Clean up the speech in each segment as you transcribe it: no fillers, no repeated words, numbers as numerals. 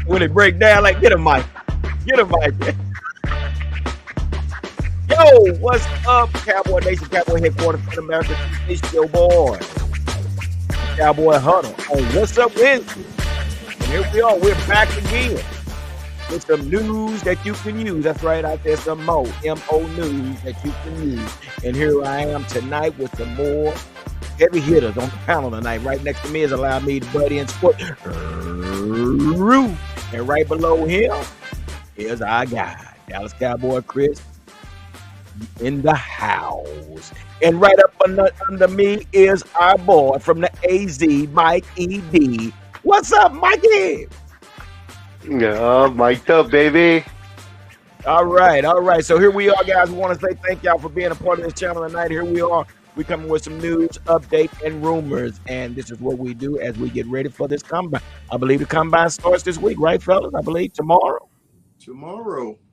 When it break down, like get a mic. Get a mic. Yo, what's up, Cowboy Nation, Cowboy Headquarters in America? It's your boy, Cowboy Huddle on What's Up Wednesday. And here we are, we're back again with some news that you can use. That's right, out there, some more M-O news that you can use. And here I am tonight with some more heavy hitters on the panel tonight. Right next to me is Allow Me to Buddy and Sport. And right below him is our guy, Dallas Cowboy Chris, in the house. And right up under me is our boy from the AZ, Mike ED. What's up, Mikey? Yeah, mic'd up, baby. All right. So here we are, guys. We want to say thank y'all for being a part of this channel tonight. Here we are. We coming with some news, update, and rumors. And this is what we do as we get ready for this combine. I believe the combine starts this week, right, fellas? I believe tomorrow.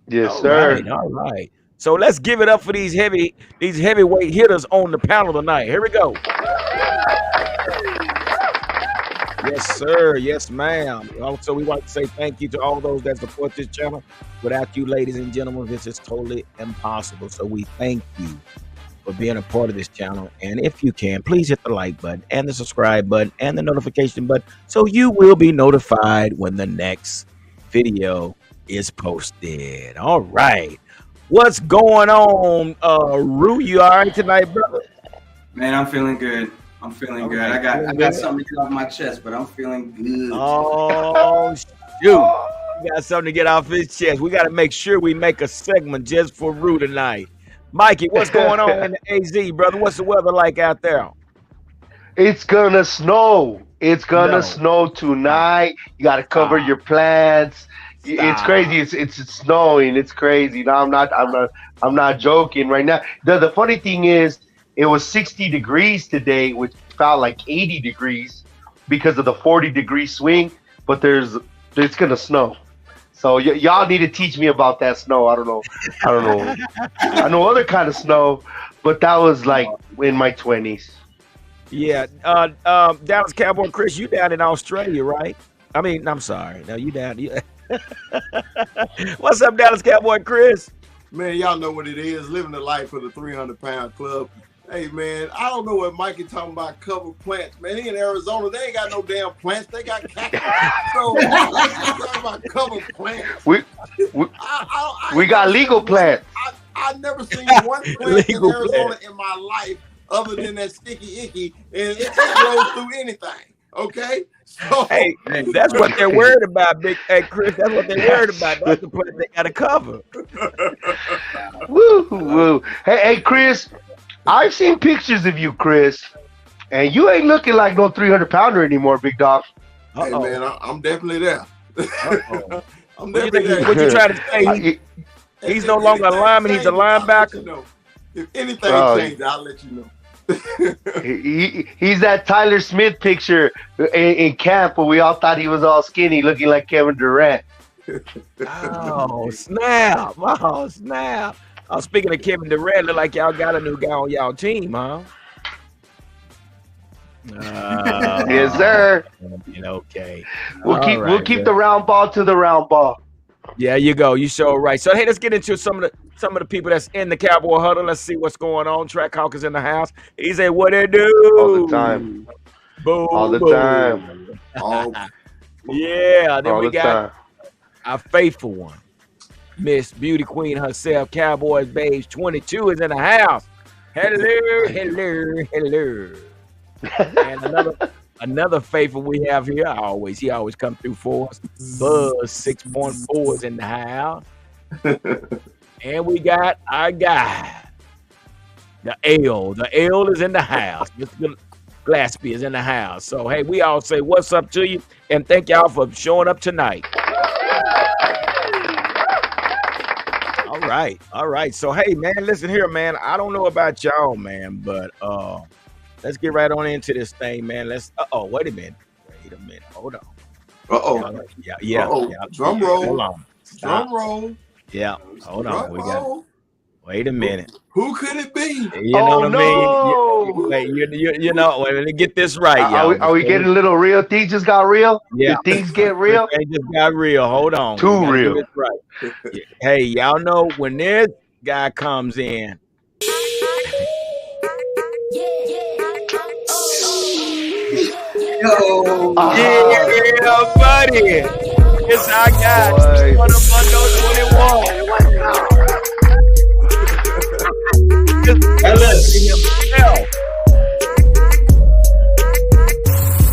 Yes, All sir. right. So let's give it up for these heavyweight hitters on the panel tonight. Here we go. Yes, sir. Yes, ma'am. Also, we want to say thank you to all those that support this channel. Without you, ladies and gentlemen, this is totally impossible. So we thank you for being a part of this channel. And if you can, please hit the like button and the subscribe button and the notification button so you will be notified when the next video is posted. All right. What's going on, Rue? You all right tonight, brother? Man, I'm feeling good. I'm feeling good. I got something to get off my chest, but I'm feeling good. Oh, shoot. We got something to get off his chest. We got to make sure we make a segment just for Rue tonight. Mikey, what's going on in the AZ, brother? What's the weather like out there? It's gonna snow. It's gonna snow tonight. You gotta cover your plants. It's crazy. It's snowing. It's crazy. No, I'm not joking right now. The funny thing is, it was 60 degrees today, which felt like 80 degrees because of the 40-degree swing. But it's gonna snow. So y'all need to teach me about that snow. I don't know. I know other kind of snow, but that was like in my 20s. Yeah. Dallas Cowboy Chris, you down in Australia, right? I mean, I'm sorry. No, you down. What's up, Dallas Cowboy Chris? Man, y'all know what it is. Living the life of the 300-pound club. Hey, man, I don't know what Mikey talking about cover plants. Man, he in Arizona. They ain't got no damn plants. They got cactus. So, talking about cover plants. We got legal plants. I've never seen one plant in Arizona in my life other than that sticky icky, and it grows through anything. Okay? So, hey, that's what they're worried about, Big Hey, Chris. That's what they're worried about. That's the plant they got to cover. Woo. Hey, Chris. I've seen pictures of you, Chris, and you ain't looking like no 300-pounder anymore, big dog. Hey, man, I'm definitely there. I'm definitely there. What you trying to say? He's no longer a lineman. He's a linebacker. If anything changes, I'll let you know. He's that Tyler Smith picture in camp where we all thought he was all skinny, looking like Kevin Durant. Oh, snap. Oh, speaking of Kevin Durant, look like y'all got a new guy on y'all team, huh? Yes, sir. Okay. We'll keep the round ball to the round ball. Yeah, you go. You so right. So hey, let's get into some of the people that's in the Cowboy Huddle. Let's see what's going on. Trackhawk is in the house. He said, "What they do?" All the time. Boom. All the time. Yeah. Then we got our faithful one, Miss Beauty Queen herself, Cowboys Babes 22 is in the house. Hello. And another faithful we have here. He always come through for us. Buzz 6.4 is in the house. And we got our guy, the L. The L is in the house. Mr. Glaspie is in the house. So hey, we all say what's up to you and thank y'all for showing up tonight. All right. So hey, man, listen here, man. I don't know about y'all, man, but let's get right on into this thing, man. Wait a minute. Hold on. Yeah. Drum roll. Hold on. Drum roll. Yeah. Hold on. Wait a minute. Who could it be? You know what I mean? no! Wait, you know, wait, let me get this right, y'all. Are we getting a little real? Things just got real. Yeah. Did things get This real? thing just got real. Hold on. We Too gotta do real. this right. Yeah. Hey, y'all know when this guy comes in. Yo, Yeah, buddy. It's our guy. Boy. One of Mundo 21. Fellas, Himself.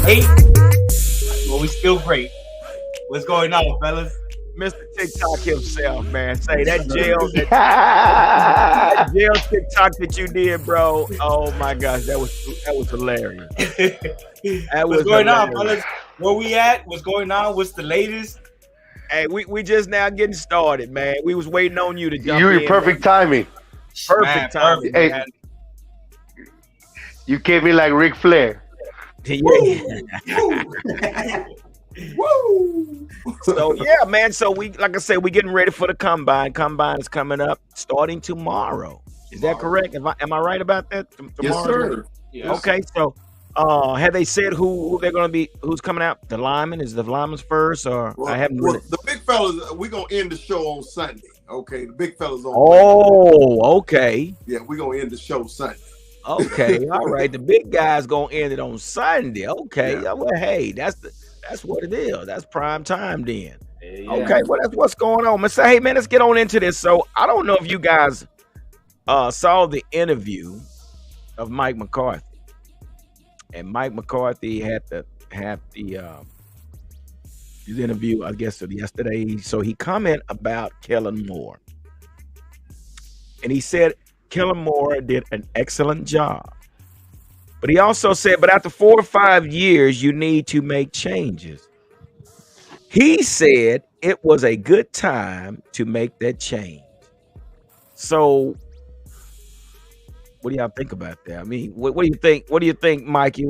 hey, well, we still great. What's going on, fellas? Mr. TikTok himself, man. Say that jail TikTok that you did, bro. Oh my gosh, that was hilarious. What's going on, fellas? Where we at? What's going on? What's the latest? Hey, we just now getting started, man. We was waiting on you to jump You were in. perfect timing. Perfect timing. Hey, man. you came in like Ric Flair. Woo! So yeah, man. So we, like I said, we getting ready for the combine. Combine is coming up starting tomorrow. Is that correct? Am I right about that? Yes, sir. Yes. Okay, so have they said who they're gonna be? Who's coming out? The linemen? Is the linemen first, or Well, I haven't really. the big fellas, we're gonna end the show on Sunday. Okay, the big fellas on. Oh, okay. Yeah, we're gonna end the show Sunday. Okay, all right. The big guy's gonna end it on Sunday. Okay, Yeah. well, hey, that's what it is. That's prime time then. Yeah. Okay, well, that's what's going on. Man, say, hey, man, let's get on into this. So I don't know if you guys saw the interview of Mike McCarthy, and Mike McCarthy had the his interview, I guess, yesterday. So he commented about Kellen Moore, and he said Kellen Moore did an excellent job. But he also said, but after 4 or 5 years, you need to make changes. He said it was a good time to make that change. So what do y'all think about that? I mean, what do you think? What do you think, Mikey,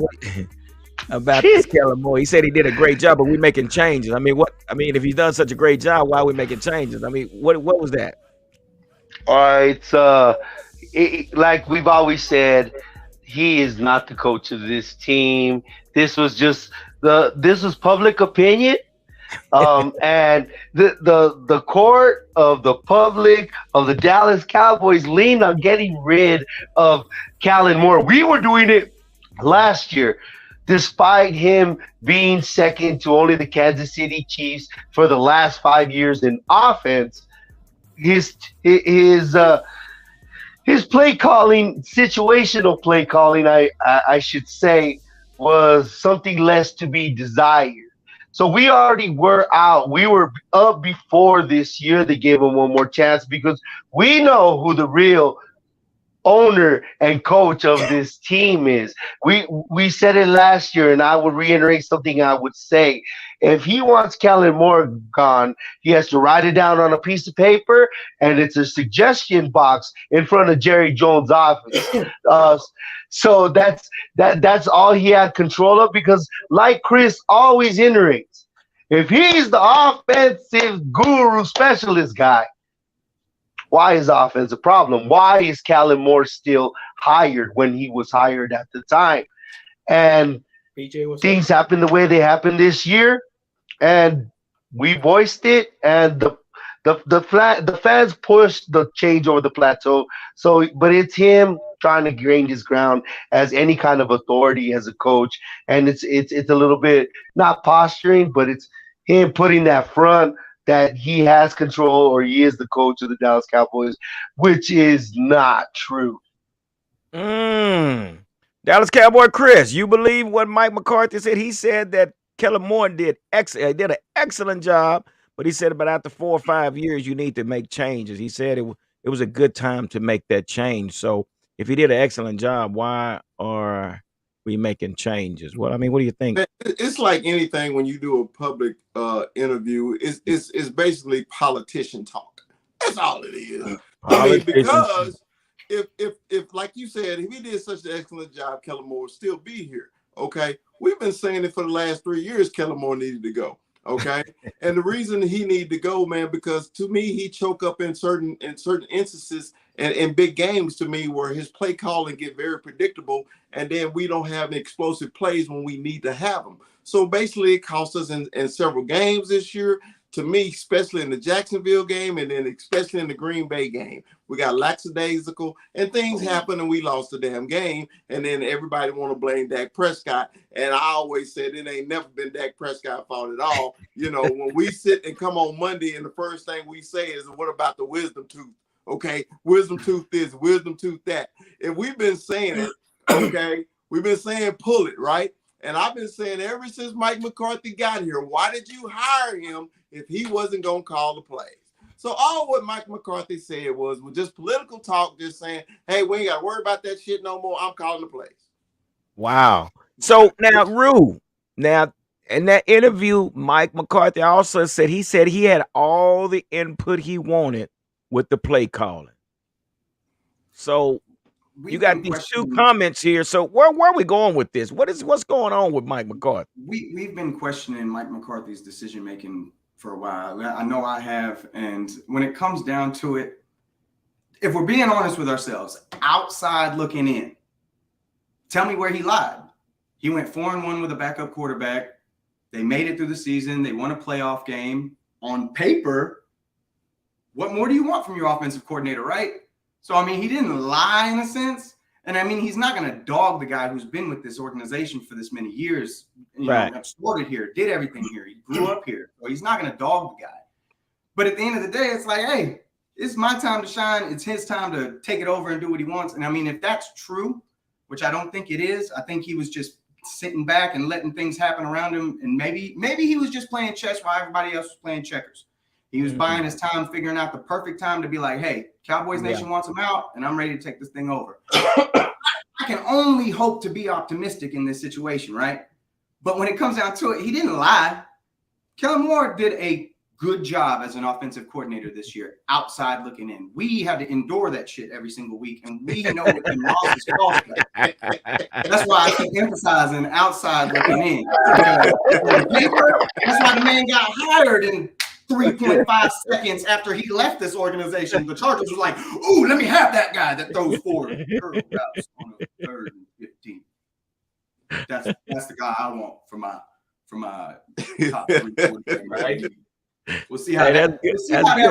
about this Kellen Moore? He said he did a great job, but we're making changes. I mean, if he's done such a great job, why are we making changes? I mean, what was that? All right, like we've always said, he is not the coach of this team. This was just this was public opinion, and the court of the public of the Dallas Cowboys leaned on getting rid of Kellen Moore. We were doing it last year, despite him being second to only the Kansas City Chiefs for the last 5 years in offense. His play calling, situational play calling, I should say, was something less to be desired. So we already were out. We were up before this year. They gave him one more chance because we know who the real owner and coach of this team is. We said it last year, and I would reiterate something I would say. If he wants Kellen Moore gone, he has to write it down on a piece of paper, and it's a suggestion box in front of Jerry Jones' office. So that's all he had control of, because like Chris always iterates, if he's the offensive guru specialist guy, why is offense a problem? Why is Kellen Moore still hired when he was hired at the time? And things happened the way they happened this year, and we voiced it, and the fans pushed the change over the plateau. So, but it's him trying to gain his ground as any kind of authority as a coach, and it's a little bit not posturing, but it's him putting that front that he has control or he is the coach of the Dallas Cowboys, which is not true. Dallas Cowboy Chris, you believe what Mike McCarthy said? He said that Kellen Moore did an excellent job, but he said about after 4 or 5 years, you need to make changes. He said it was a good time to make that change. So if he did an excellent job, why are we making changes? Well, I mean, what do you think? It's like anything when you do a public interview. It's basically politician talk. That's all it is. I mean, because if like you said, if he did such an excellent job, Kellen Moore would still be here. Okay, we've been saying it for the last 3 years. Kellen Moore needed to go. Okay. And the reason he need to go, man, because to me, he choke up in certain instances and in big games to me where his play calling get very predictable. And then we don't have explosive plays when we need to have them. So basically it cost us in several games this year. To me, especially in the Jacksonville game and then especially in the Green Bay game, we got lackadaisical and things happen and we lost the damn game. And then everybody want to blame Dak Prescott. And I always said it ain't never been Dak Prescott's fault at all. You know, when we sit and come on Monday and the first thing we say is, what about the wisdom tooth? Okay, wisdom tooth this, wisdom tooth that. If we've been saying it, okay, we've been saying pull it, right? And I've been saying ever since Mike McCarthy got here, why did you hire him if he wasn't going to call the plays? So all what Mike McCarthy said was just political talk, just saying, hey, we ain't got to worry about that shit no more. I'm calling the plays. Wow. So now, Rue, now in that interview, Mike McCarthy also said he had all the input he wanted with the play calling. So you got these two comments here. So where are we going with this? What's going on with Mike McCarthy? We've been questioning Mike McCarthy's decision making for a while. I know I have. And when it comes down to it, if we're being honest with ourselves, outside looking in, tell me where he lied. He went 4-1 with a backup quarterback. They made it through the season. They won a playoff game. On paper, what more do you want from your offensive coordinator, right? So, I mean, he didn't lie in a sense. And, I mean, he's not going to dog the guy who's been with this organization for this many years. You know, started here, did everything here. He grew up here. So he's not going to dog the guy. But at the end of the day, it's like, hey, it's my time to shine. It's his time to take it over and do what he wants. And, I mean, if that's true, which I don't think it is, I think he was just sitting back and letting things happen around him. And maybe he was just playing chess while everybody else was playing checkers. He was buying his time, figuring out the perfect time to be like, hey, Cowboys Nation wants him out, and I'm ready to take this thing over. I can only hope to be optimistic in this situation, right? But when it comes down to it, he didn't lie. Kellen Moore did a good job as an offensive coordinator this year, outside looking in. We had to endure that shit every single week, and we know what the losses cost us. That's why I keep emphasizing outside looking in. That's why the man got hired in 3.5 seconds after he left this organization. The Chargers was like, ooh, let me have that guy that throws 4 curl routes on a 3rd and 15. That's the guy I want for my top 3 quarterback, right? We'll see how that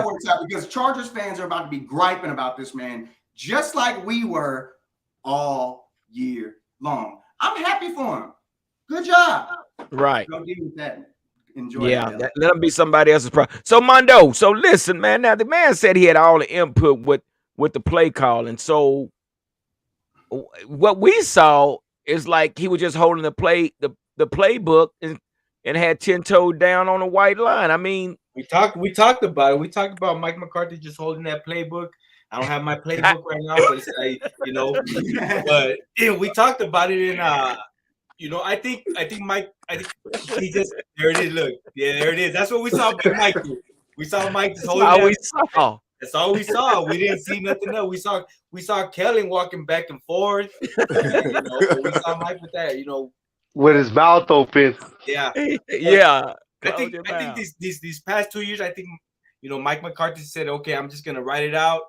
works out, because Chargers fans are about to be griping about this man just like we were all year long. I'm happy for him. Good job. Right. Go deal with that. Enjoy. Yeah, let him be somebody else's problem. So Mondo, so listen, man. Now the man said he had all the input with the play calling. So what we saw is like he was just holding the playbook and had 10 toed down on a white line. I mean, we talked about it. We talked about Mike McCarthy just holding that playbook. I don't have my playbook right now, but but yeah, we talked about it in I think he just, there it is. Look, yeah, there it is. That's what we saw by Mike do. We saw Mike just holding that. That's all we saw. We didn't see nothing else. We saw Kellen walking back and forth. And, we saw Mike with that, with his mouth open. Yeah. Yeah. I think these past 2 years, I think Mike McCarthy said, okay, I'm just gonna write it out.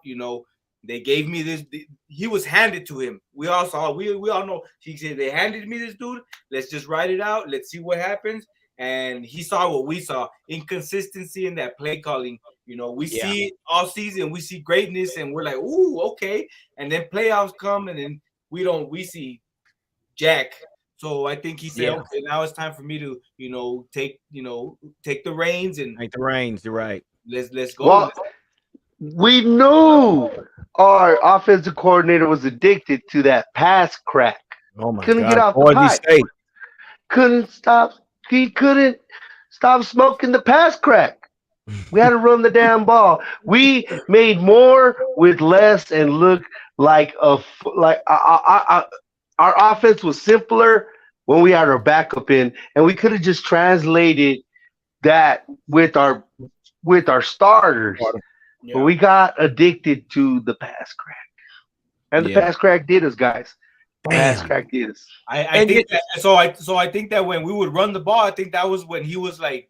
They gave me this. He was handed to him. We all saw. We all know. He said they handed me this dude. Let's just write it out. Let's see what happens. And he saw what we saw: inconsistency in that play calling. We see it all season. We see greatness, and we're like, ooh, okay. And then playoffs come, and then we see Jack. So I think he said, okay, now it's time for me to, take the reins and take the reins. You're right. Let's go. Well, we knew our offensive coordinator was addicted to that pass crack. Oh my couldn't God. get off the pipe. He couldn't stop smoking the pass crack. We had to run the damn ball. We made more with less and looked like our offense was simpler when we had our backup in, and we could have just translated that with our starters. Yeah. But we got addicted to the pass crack, and the pass crack did us, guys. Pass crack did us. I think that when we would run the ball, I think that was when he was like,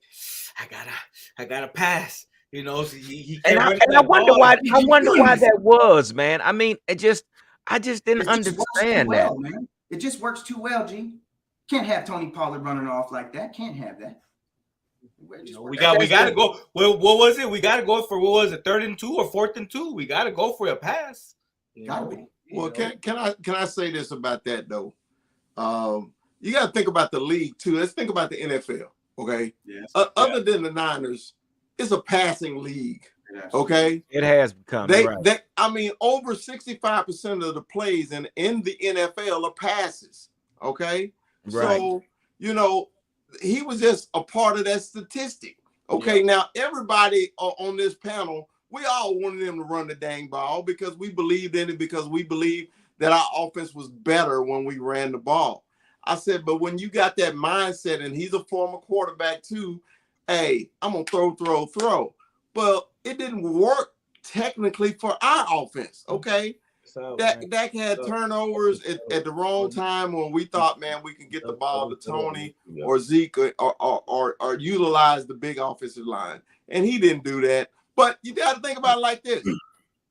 I gotta pass. You know, so he And kept running I that wonder ball. why. I wonder why that was, man. I mean, I just didn't It just works too understand that. well, man. It just works too well, G. Can't have Tony Pollard running off like that. Can't have that. We gotta go. Well, what was it? We gotta go for what was it? 3rd and 2 or 4th and 2? We gotta go for a pass. Gotta be. Well, can I say this about that though? You got to think about the league too. Let's think about the NFL. Okay. Yes. Other than the Niners, it's a passing league. Okay. It has become. I mean, over 65% of the plays in the NFL are passes. Okay. Right. So, he was just a part of that statistic. Okay. Yeah. Now, everybody on this panel, we all wanted them to run the dang ball because we believed in it, because we believed that our offense was better when we ran the ball. I said, but when you got that mindset, and he's a former quarterback too, hey, I'm going to throw. Well, it didn't work technically for our offense, okay? Dak had turnovers at the wrong time when we thought, man, we can get the ball to Tony or Zeke or utilize the big offensive line. And he didn't do that. But you got to think about it like this. It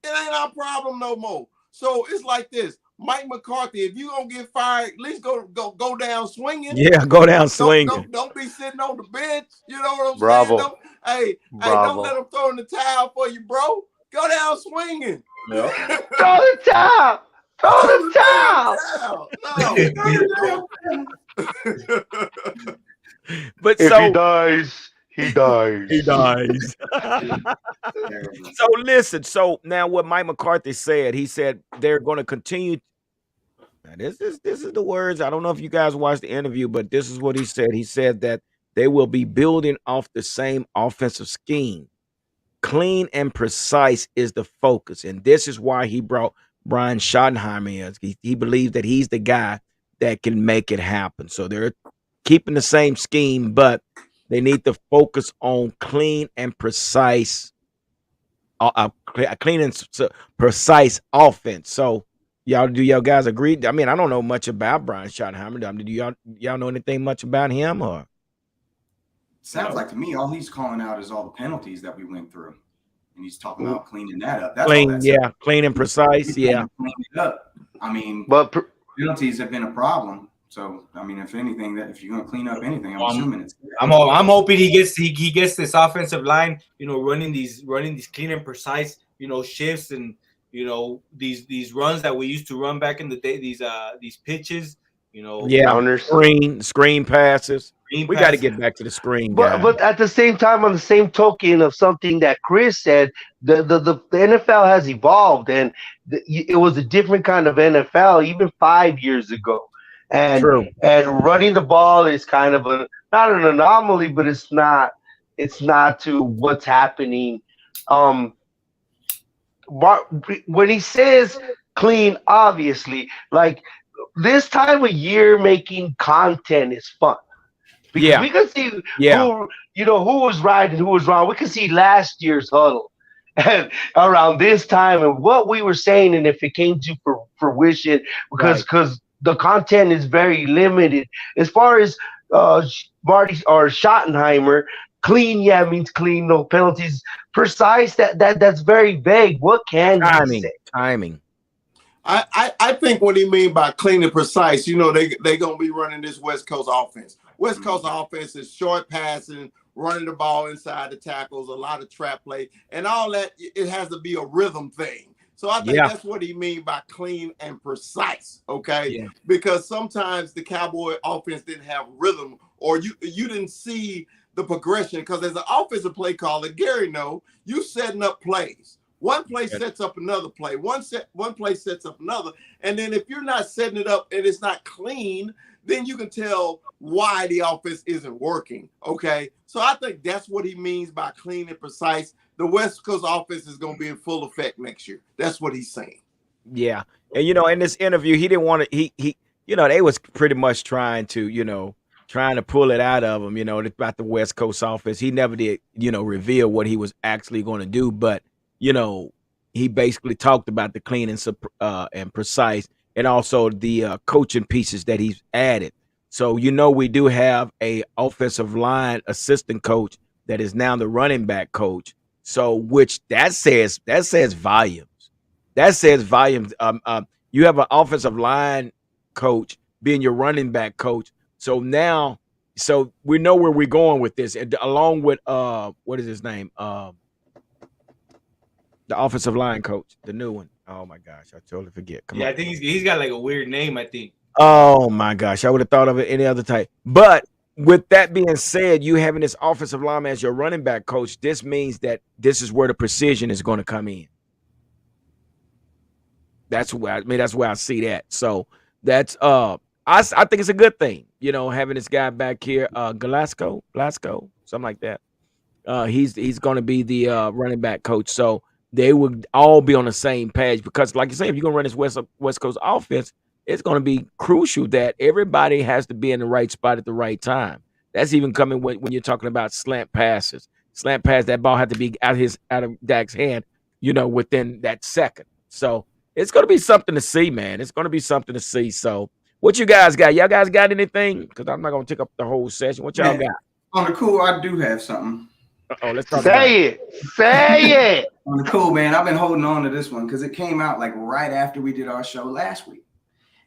ain't our problem no more. So it's like this. Mike McCarthy, if you gonna get fired, at least go down swinging. Yeah, go down swinging. Don't be sitting on the bench. You know what I'm Bravo. saying? Hey, don't let them throw in the towel for you, bro. Go down swinging. Throw the towel. Throw the towel. But if so he dies, he dies. He dies. So listen. So now, what Mike McCarthy said, he said they're going to continue. Now, this is the words. I don't know if you guys watched the interview, but this is what he said. He said that they will be building off the same offensive scheme. Clean and precise is the focus, and this is why he brought Brian Schottenheimer in. He believes that he's the guy that can make it happen. So they're keeping the same scheme, but they need to focus on clean and precise, precise offense. So, do y'all guys agree? I mean, I don't know much about Brian Schottenheimer. I mean, do y'all know anything much about him? Or sounds like to me, all he's calling out is all the penalties that we went through, and he's talking about cleaning that up. That's clean, all that's yeah, clean and precise, yeah. Clean it up. I mean, but penalties have been a problem. So, I mean, if anything, if you're gonna clean up anything, I'm assuming it's. I'm hoping he gets this offensive line, running these clean and precise, shifts and these runs that we used to run back in the day. These pitches, screen passes. We got to get back to the screen. But at the same time, on the same token of something that Chris said, the NFL has evolved, and it was a different kind of NFL even 5 years ago. And running the ball is kind of not an anomaly, but it's not to what's happening. When he says clean, obviously, like this time of year, making content is fun because we can see who was right and who was wrong. We can see last year's huddle and around this time and what we were saying, and if it came to fruition, because the content is very limited. As far as Marty or Schottenheimer, clean, means clean, no penalties. Precise, that's very vague. What can he say? Timing. I think what he mean by clean and precise, they gonna be running this West Coast offense. West Coast offense is short passing, running the ball inside the tackles, a lot of trap play, and all that. It has to be a rhythm thing. So I think that's what he mean by clean and precise, okay? Yeah. Because sometimes the Cowboy offense didn't have rhythm, or you didn't see the progression. Because as an offensive play caller, Gary you setting up plays. One play sets up another play. One play sets up another. And then if you're not setting it up and it's not clean, then you can tell why the offense isn't working, okay? So I think that's what he means by clean and precise. The West Coast offense is going to be in full effect next year. That's what he's saying. Yeah. And, in this interview, he didn't want to, they was pretty much trying to pull it out of him, about the West Coast offense. He never did, reveal what he was actually going to do. But, he basically talked about the clean and precise, and also the coaching pieces that he's added. So, we do have a offensive line assistant coach that is now the running back coach. So, which that says volumes. That says volumes. You have an offensive line coach being your running back coach. So now, so we know where we're going with this, and along with what is his name? The offensive line coach, the new one. Oh my gosh, I totally forget. Come on. I think he's got like a weird name, I think. Oh my gosh, I would have thought of it any other type. But with that being said, you having this offensive lineman as your running back coach, this means that this is where the precision is going to come in. That's where that's where I see that. So that's I think it's a good thing, having this guy back here, Glasgow, something like that. He's going to be the running back coach. So they would all be on the same page because, like you say, if you're going to run this West Coast offense, it's going to be crucial that everybody has to be in the right spot at the right time. That's even coming when you're talking about slant passes. Slant pass, that ball had to be out of Dak's hand, within that second. So it's going to be something to see, man. It's going to be something to see. So what you guys got? Y'all guys got anything? Because I'm not going to take up the whole session. What y'all got? On the cool, I do have something. Let's talk Say it. On the cool, man. I've been holding on to this one because it came out like right after we did our show last week.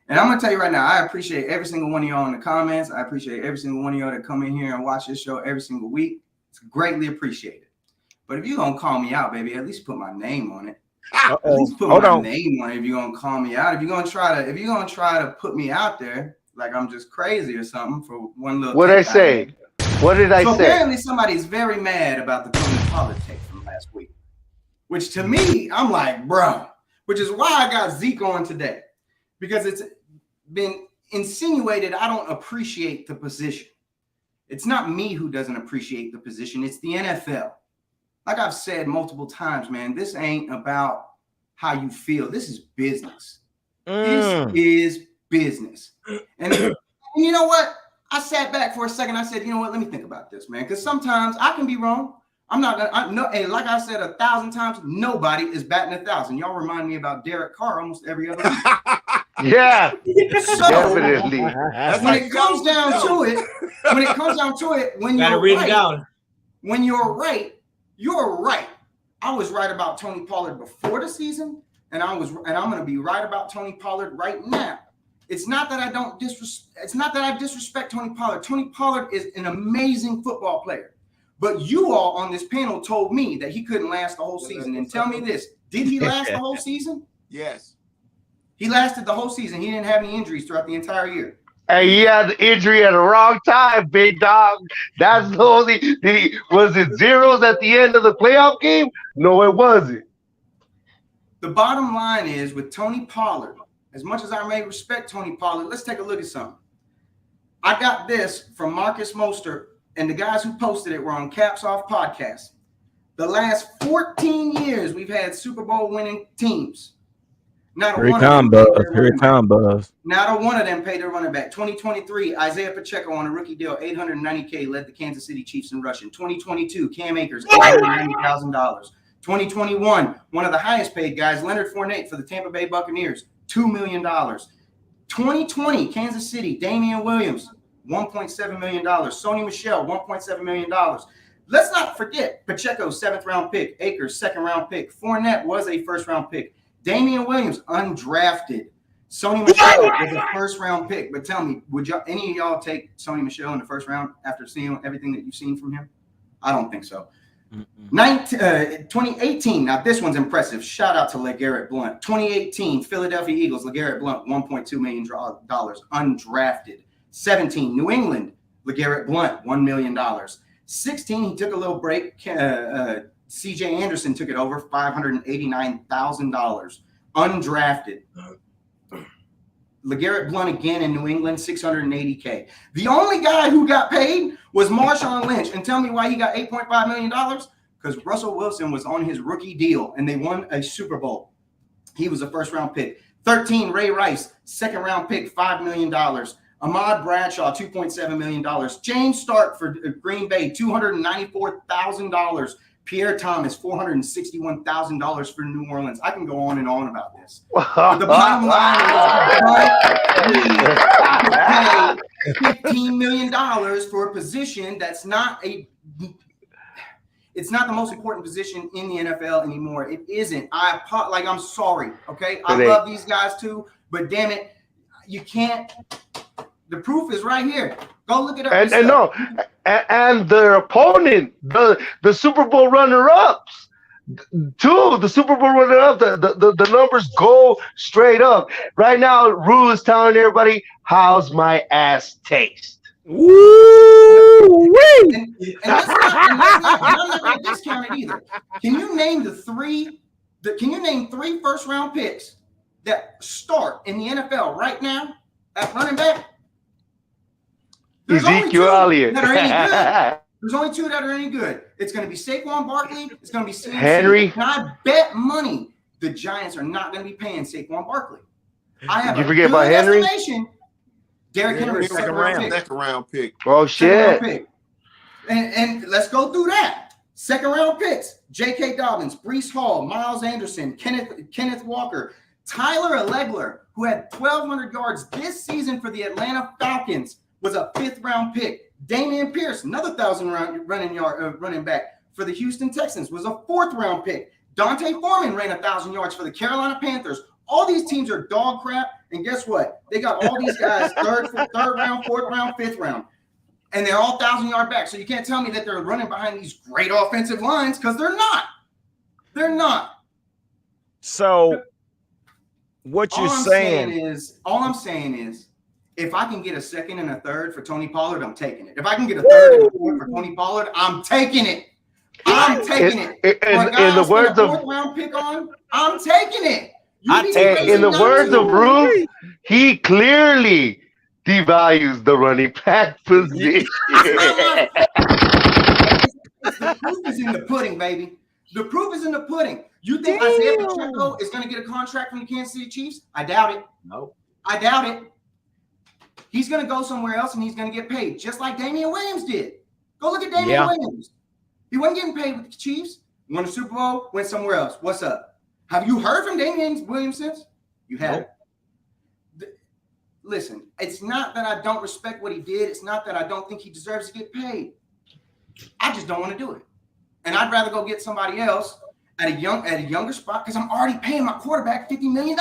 And I'm going to tell you right now, I appreciate every single one of y'all in the comments. I appreciate every single one of y'all that come in here and watch this show every single week. It's greatly appreciated. But if you're going to call me out, baby, at least put my name on it. At least put my name on it if you're going to call me out. If you're going to try to put me out there like I'm just crazy or something for one little What did I say? What did I say? Apparently somebody's very mad about the Tony Pollard take from last week. Which to me, I'm like, bro. Which is why I got Zeke on today. Because it's been insinuated I don't appreciate the position. It's not me who doesn't appreciate the position. It's the NFL. Like I've said multiple times, man, this ain't about how you feel. This is business. This is business. And you know what? I sat back for a second. I said, you know what? Let me think about this, man. Because sometimes I can be wrong. I'm not gonna. And like I said 1,000 times, nobody is batting 1,000. Y'all remind me about Derek Carr almost every other week. Yeah, so, definitely. When it comes down to it, when you're right, when you're right, you're right. I was right about Tony Pollard before the season, and I'm going to be right about Tony Pollard right now. It's not that I don't disrespect Tony Pollard. Tony Pollard is an amazing football player. But you all on this panel told me that he couldn't last the whole season. And tell me this, did he last the whole season? Yes. He lasted the whole season. He didn't have any injuries throughout the entire year. And he had the injury at the wrong time, big dog. That's the only. Was it zeros at the end of the playoff game? No, it wasn't. The bottom line is with Tony Pollard, as much as I may respect Tony Pollard, let's take a look at something. I got this from Marcus Mostert, and the guys who posted it were on Caps Off Podcast. The last 14 years, we've had Super Bowl winning teams. Not a one of them paid their running back. 2023, Isaiah Pacheco on a rookie deal, $890K, led the Kansas City Chiefs in rushing. 2022, Cam Akers, $890,000. 2021, one of the highest paid guys, Leonard Fournette for the Tampa Bay Buccaneers, $2 million. 2020, Kansas City, Damian Williams, $1.7 million. Sony Michel, $1.7 million. Let's not forget Pacheco, 7th round pick. Akers, 2nd round pick. Fournette was a 1st round pick. Damian Williams, undrafted. Sony Michel was a 1st round pick. But tell me, would any of y'all take Sony Michel in the 1st round after seeing everything that you've seen from him? I don't think so. 2018, now this one's impressive. Shout out to LeGarrette Blount. 2018, Philadelphia Eagles, LeGarrette Blount, $1.2 million, undrafted. 17, New England, LeGarrette Blount, $1 million. 16, he took a little break. C.J. Anderson took it over, $589,000, undrafted. LeGarrette Blount again in New England, $680K. The only guy who got paid was Marshawn Lynch. And tell me why he got $8.5 million? Because Russell Wilson was on his rookie deal, and they won a Super Bowl. He was a 1st round pick. 13, Ray Rice, 2nd round pick, $5 million. Ahmad Bradshaw, $2.7 million. James Stark for Green Bay, $294,000. Pierre Thomas, $461,000 for New Orleans. I can go on and on about this. But the bottom line is pay $15 million for a position that's not a It's not the most important position in the NFL anymore. It isn't. I'm sorry. Okay, I love these guys too, but damn it, you can't. The proof is right here. Go look it up. And their opponent, the Super Bowl runner-ups, too. The Super Bowl runner-up, the numbers go straight up. Right now, Rue is telling everybody, "How's my ass taste?" Woo! And let's not, and I'm not going to discount it either. Can you name three first-round picks that start in the NFL right now at running back? Ezekiel Elliott. There's only two that are any good. It's going to be Saquon Barkley. It's going to be CMC. Henry. And I bet money the Giants are not going to be paying Saquon Barkley. I have you forget about Henry? Derrick Henry, second round pick. Oh shit! And let's go through that. Second round picks: J.K. Dobbins, Breece Hall, Miles Anderson, Kenneth Walker, Tyler Allegler, who had 1,200 yards this season for the Atlanta Falcons, was a 5th round pick. Damian Pierce, another 1,000 running back for the Houston Texans, was a 4th round pick. Dante Foreman ran 1,000 yards for the Carolina Panthers. All these teams are dog crap, and guess what? They got all these guys third round, 4th round, 5th round, and they're all 1,000-yard backs. So you can't tell me that they're running behind these great offensive lines because they're not. They're not. So what you're saying is, if I can get a 2nd and a 3rd for Tony Pollard, I'm taking it. If I can get a 3rd and a 4th for Tony Pollard, I'm taking it. I'm taking it. In the words of 4th round pick on, I'm taking it. In the words of Bruce, he clearly devalues the running back position. The proof is in the pudding, baby. The proof is in the pudding. You think Isaiah Pacheco is going to get a contract from the Kansas City Chiefs? I doubt it. No. I doubt it. He's going to go somewhere else and he's going to get paid, just like Damian Williams did. Go look at Damian Williams. He wasn't getting paid with the Chiefs. Won the Super Bowl, went somewhere else. What's up? Have you heard from Damian Williams since? You haven't. Nope. Listen, it's not that I don't respect what he did. It's not that I don't think he deserves to get paid. I just don't want to do it. And I'd rather go get somebody else at a younger spot because I'm already paying my quarterback $50 million.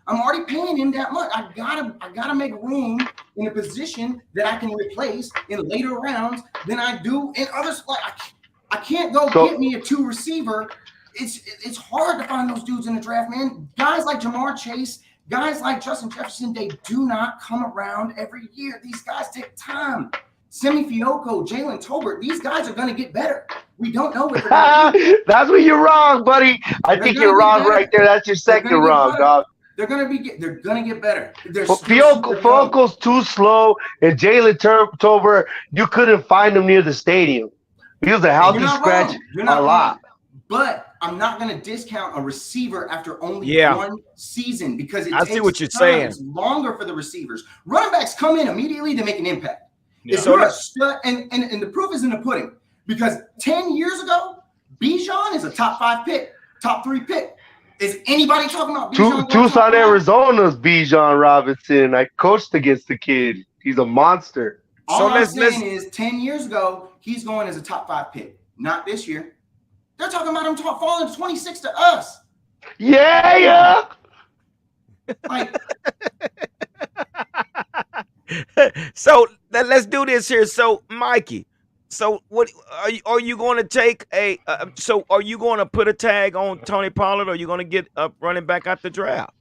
I'm already paying him that much. I gotta make room in a position that I can replace in later rounds than I do in other spots. I can't get me a 2 receiver. It's hard to find those dudes in the draft, man. Guys like Jamar Chase, guys like Justin Jefferson, they do not come around every year. These guys take time. Semi Fioco, Jalen Tolbert, these guys are going to get better. We don't know what they're going to do. That's where you're wrong, buddy. I think you're wrong right there. That's your second wrong, dog. They're gonna get better. Fioco's too slow, and Jalen Tolbert, you couldn't find him near the stadium. He was a healthy scratch a lot. But I'm not going to discount a receiver after only one season because I see what you're saying. It's longer for the receivers. Running backs come in immediately to make an impact. Yeah. If you're a stud, and the proof is in the pudding because 10 years ago, Bijan is a top 5 pick, top 3 pick. Is anybody talking about Bijan? Tucson, Arizona's Bijan Robinson. I coached against the kid. He's a monster. All I'm saying is 10 years ago, he's going as a top 5 pick. Not this year. They're talking about him falling 26 to us. Yeah. Like, so let's do this here. So, Mikey, so what are you going to take are you going to put a tag on Tony Pollard, or are you going to get a running back out the draft?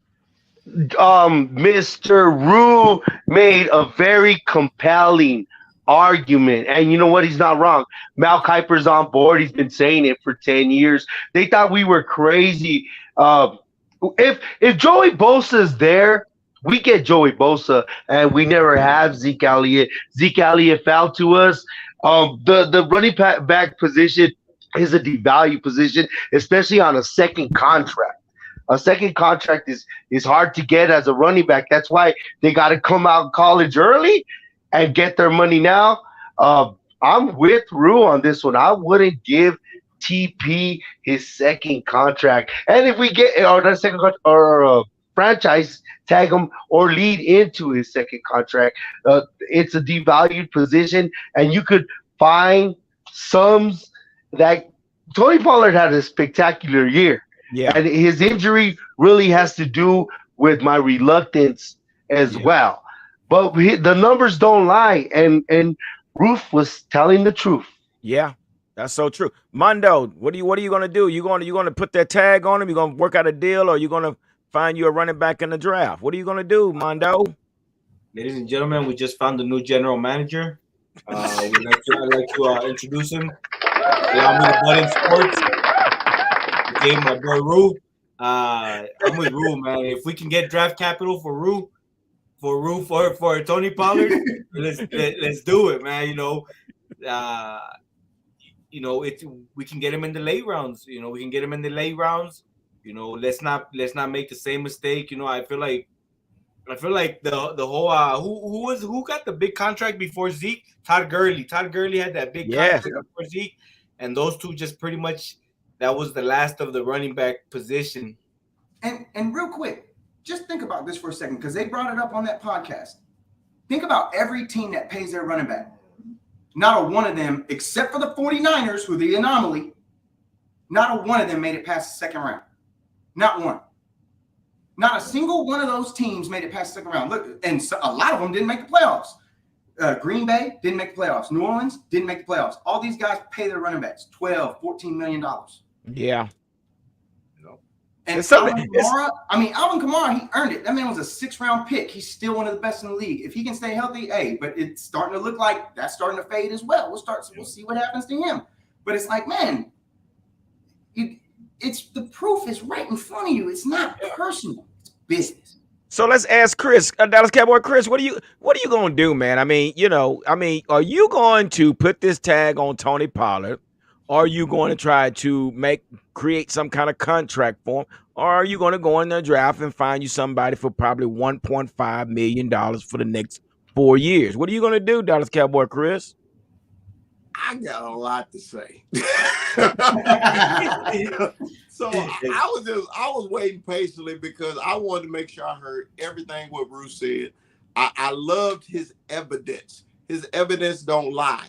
Mr. Rue made a very compelling argument, and you know what? He's not wrong. Mal Kiper's on board. He's been saying it for 10 years. They thought we were crazy. If Joey Bosa's there, we get Joey Bosa, and we never have Zeke Elliott. Zeke Elliott fell to us. The running back position is a devalued position, especially on a second contract. A second contract is hard to get as a running back. That's why they got to come out of college early and get their money now. I'm with Rue on this one. I wouldn't give TP his second contract. And if we get that second contract or franchise tag him or lead into his second contract, it's a devalued position, and you could find sums that Tony Pollard had a spectacular year, Yeah, and his injury really has to do with my reluctance as yeah, well. But the numbers don't lie, and Roof was telling the truth. yeah. That's so true. Mondo, what are you gonna do? You gonna put that tag on him? You gonna work out a deal, or you gonna find you a running back in the draft? What are you gonna do, Mondo? Ladies and gentlemen, we just found the new general manager. I'd like to introduce him. Allow me to butt in sports. Okay, my boy Rue. I'm with Rue, man. If we can get draft capital for Rue, for Tony Pollard, let's do it, man. Uh, we can get him in the late rounds. We can get him in the late rounds. Let's not make the same mistake. I feel like the whole who got the big contract before Zeke? Todd Gurley. Todd Gurley had that big Yeah. contract before Zeke, and those two just pretty much that was the last of the running back position. And real quick, just think about this for a second, because they brought it up on that podcast. Think about every team that pays their running back. Not a one of them, except for the 49ers, who are the anomaly, not a one of them made it past the second round. Not one. Not a single one of those teams made it past the second round. Look, and so a lot of them didn't make the playoffs. Green Bay didn't make the playoffs. New Orleans didn't make the playoffs. All these guys pay their running backs $12, $14 million. Yeah. And It's something- Alvin Kamara, he earned it. That man was a 6th-round pick. He's still one of the best in the league. If he can stay healthy, but it's starting to look like that's starting to fade as well. We'll see what happens to him. But it's like, man, it's the proof is right in front of you. It's not personal. It's business. So let's ask Chris, Dallas Cowboy Chris, what are you gonna do, man? Are you going to put this tag on Tony Pollard? Or are you going to try to create some kind of contract for him? Or are you going to go in the draft and find you somebody for probably $1.5 million for the next 4 years? What are you going to do, Dallas Cowboy Chris? I got a lot to say. So I was waiting patiently because I wanted to make sure I heard everything what Bruce said. I loved his evidence. His evidence don't lie.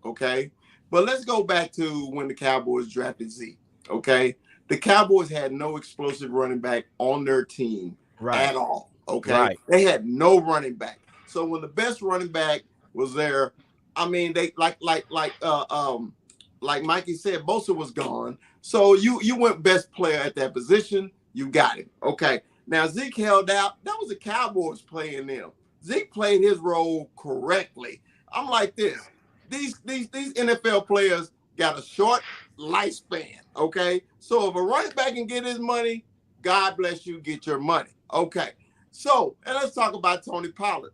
Okay. But let's go back to when the Cowboys drafted Zeke. Okay. The Cowboys had no explosive running back on their team at all. Okay. Right. They had no running back. So when the best running back was there, I mean, they like Mikey said, Bosa was gone. So you went best player at that position. You got him. Okay. Now Zeke held out. That was the Cowboys playing them. Zeke played his role correctly. I'm like this. These NFL players got a short lifespan. Okay. So if a running back can get his money, God bless you, get your money. Okay. So, and let's talk about Tony Pollard.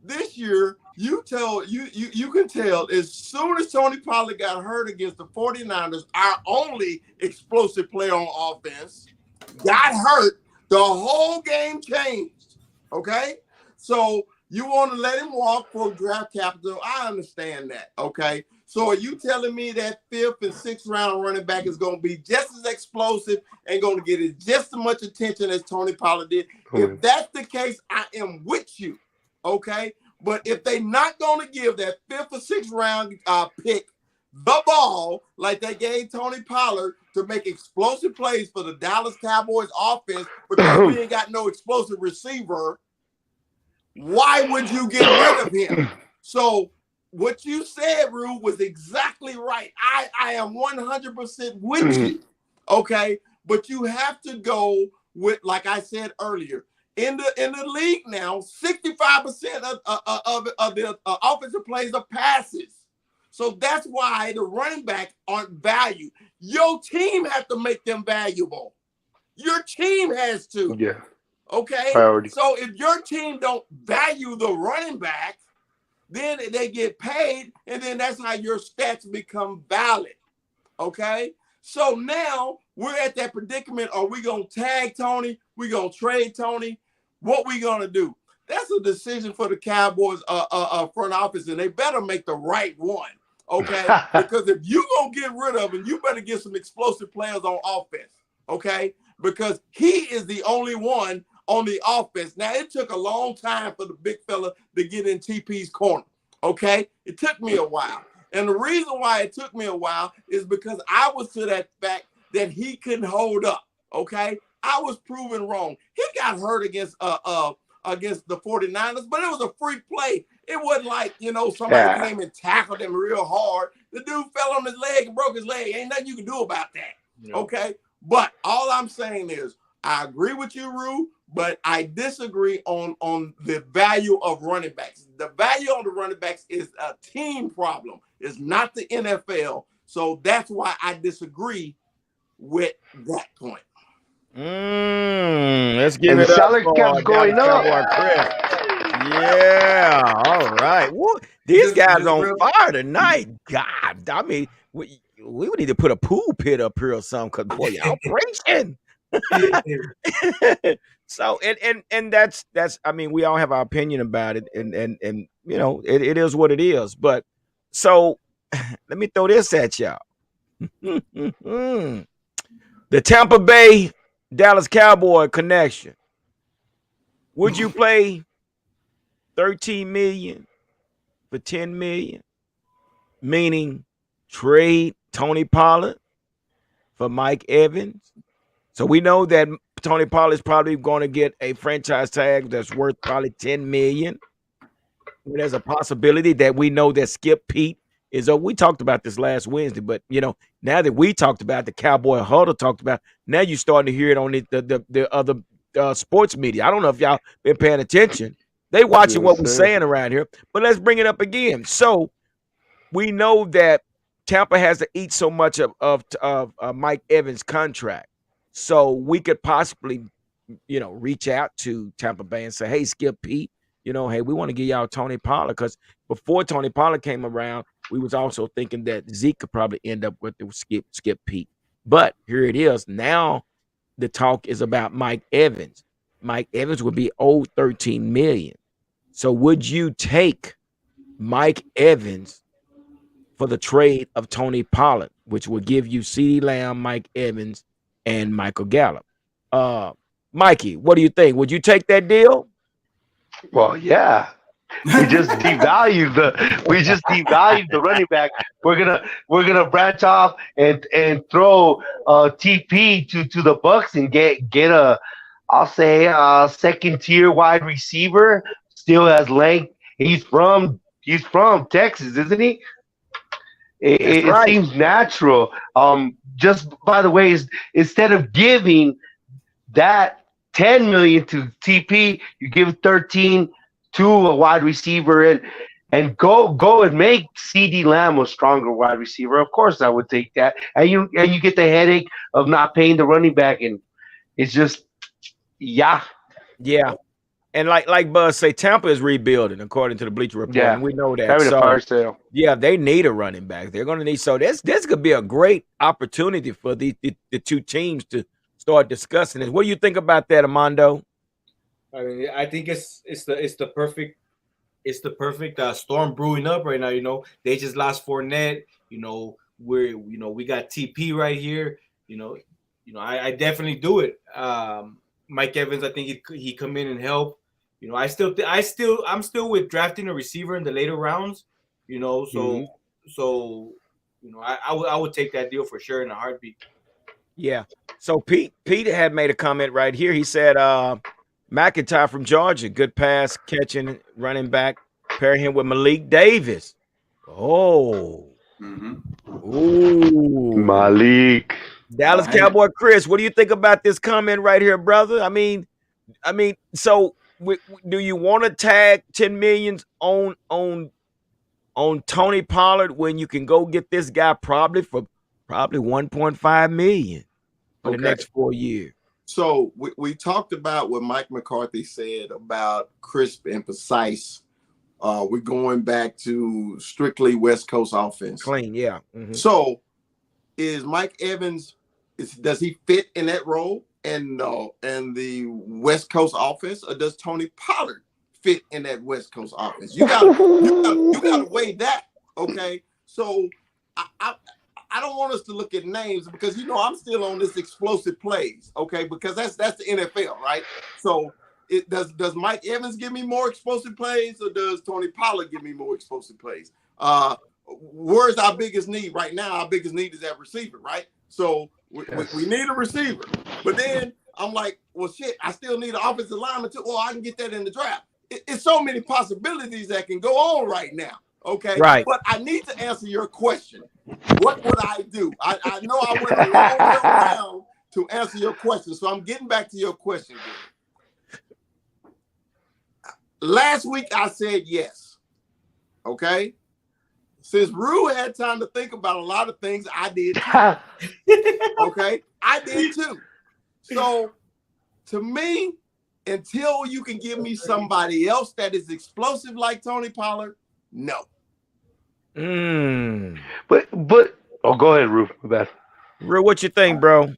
This year, you can tell as soon as Tony Pollard got hurt against the 49ers, our only explosive player on offense, got hurt, the whole game changed. Okay? So you want to let him walk for draft capital. I understand that. Okay. So are you telling me that 5th and 6th round running back is going to be just as explosive and going to get just as much attention as Tony Pollard did? If that's the case, I am with you. Okay. But if they're not going to give that 5th or 6th round pick the ball like they gave Tony Pollard to make explosive plays for the Dallas Cowboys offense because we ain't got no explosive receiver, why would you get rid of him? So what you said, Rue, was exactly right. I am 100% with you. Okay. But you have to go with, like I said earlier, in the league now, 65% of the offensive plays are passes. So that's why the running backs aren't valued. Your team has to make them valuable. Your team has to. Yeah. Okay? Priority. So if your team don't value the running back, then they get paid, and then that's how your stats become valid. Okay? So now we're at that predicament. Are we going to tag Tony? We going to trade Tony? What we going to do? That's a decision for the Cowboys front office, and they better make the right one. Okay? Because if you going to get rid of him, you better get some explosive players on offense. Okay? Because he is the only one on the offense. Now, it took a long time for the big fella to get in TP's corner. Okay? It took me a while. And the reason why it took me a while is because I was to that fact that he couldn't hold up. Okay. I was proven wrong. He got hurt against the 49ers, but it was a free play. It wasn't like, somebody came and tackled him real hard. The dude fell on his leg and broke his leg. Ain't nothing you can do about that. Yeah. Okay. But all I'm saying is I agree with you, Rue, but I disagree on the value of running backs. The value of the running backs is a team problem. It's not the NFL. So that's why I disagree with that point. Let's give and it the up salary for cap's going up. Chris. Yeah, all right. Woo. These guys on fire tonight. God, I mean, we would need to put a pool pit up here or something, because boy, y'all preaching. So and that's I mean, we all have our opinion about it, and it is what it is. But so let me throw this at y'all. The Tampa Bay Dallas Cowboy connection. Would you play 13 million for 10 million? Meaning trade Tony Pollard for Mike Evans. So we know that Tony Pollard is probably going to get a franchise tag that's worth probably 10 million. There's a possibility that we know that Skip Pete is. We talked about this last Wednesday, but now that we talked about, the Cowboy Huddle talked about, now you're starting to hear it on the other sports media. I don't know if y'all been paying attention. They watching what we're saying around here, but let's bring it up again. So we know that Tampa has to eat so much of Mike Evans' contract. So we could possibly, reach out to Tampa Bay and say, hey, Skip Pete, hey, we want to give y'all Tony Pollard, because before Tony Pollard came around, we was also thinking that Zeke could probably end up with the Skip Pete. But here it is. Now the talk is about Mike Evans. Mike Evans would be owed $13 million. So would you take Mike Evans for the trade of Tony Pollard, which would give you CeeDee Lamb, Mike Evans, and Michael Gallup? Mikey, what do you think? Would you take that deal? Well, yeah. We just devalued the running back. We're gonna branch off and throw TP to the Bucks and get a, I'll say, a second tier wide receiver. Still has length. He's from Texas, isn't he? It seems natural. Just by the way, instead of giving that 10 million to TP, you give 13 to a wide receiver, and go and make CeeDee Lamb a stronger wide receiver. Of course, I would take that. And you get the headache of not paying the running back, and it's just yeah. And like Buzz say, Tampa is rebuilding according to the Bleacher Report, and we know that. Having a fire sale. Yeah, they need a running back. They're going to need. So this could be a great opportunity for the two teams to start discussing it. What do you think about that, Armando? I mean, I think it's the perfect storm brewing up right now. They just lost Fournette. We got TP right here. I definitely do it. Mike Evans, I think he come in and help. I'm still with drafting a receiver in the later rounds. So I would take that deal for sure in a heartbeat. Yeah. So Pete had made a comment right here. He said, McIntyre from Georgia, good pass catching running back. Pair him with Malik Davis. Oh. Ooh. Malik. Dallas Cowboy Chris, what do you think about this comment right here, brother? I mean, so do you want to tag 10 millions on Tony Pollard when you can go get this guy probably 1.5 million for the next 4 years? So we talked about what Mike McCarthy said about crisp and precise. We're going back to strictly West Coast offense. Clean, yeah. Mm-hmm. So is Mike Evans, does he fit in that role and the West Coast offense, or does Tony Pollard fit in that West Coast offense? You gotta weigh that. Okay. So I don't want us to look at names because I'm still on this explosive plays, okay? Because that's the NFL, right? So does Mike Evans give me more explosive plays, or does Tony Pollard give me more explosive plays? where's our biggest need right now? Our biggest need is at receiver, right? So we need a receiver. But then I'm like, well, shit, I still need an offensive lineman too. Well, I can get that in the draft. It's so many possibilities that can go on right now. Okay. Right. But I need to answer your question. What would I do? I know I went a long way around to answer your question. So I'm getting back to your question. Last week I said yes. Okay. Since Rue had time to think about a lot of things, I did too. Okay. I did too. So to me, until you can give me somebody else that is explosive like Tony Pollard, no. But oh, go ahead, Rue. Rue, what you think, bro?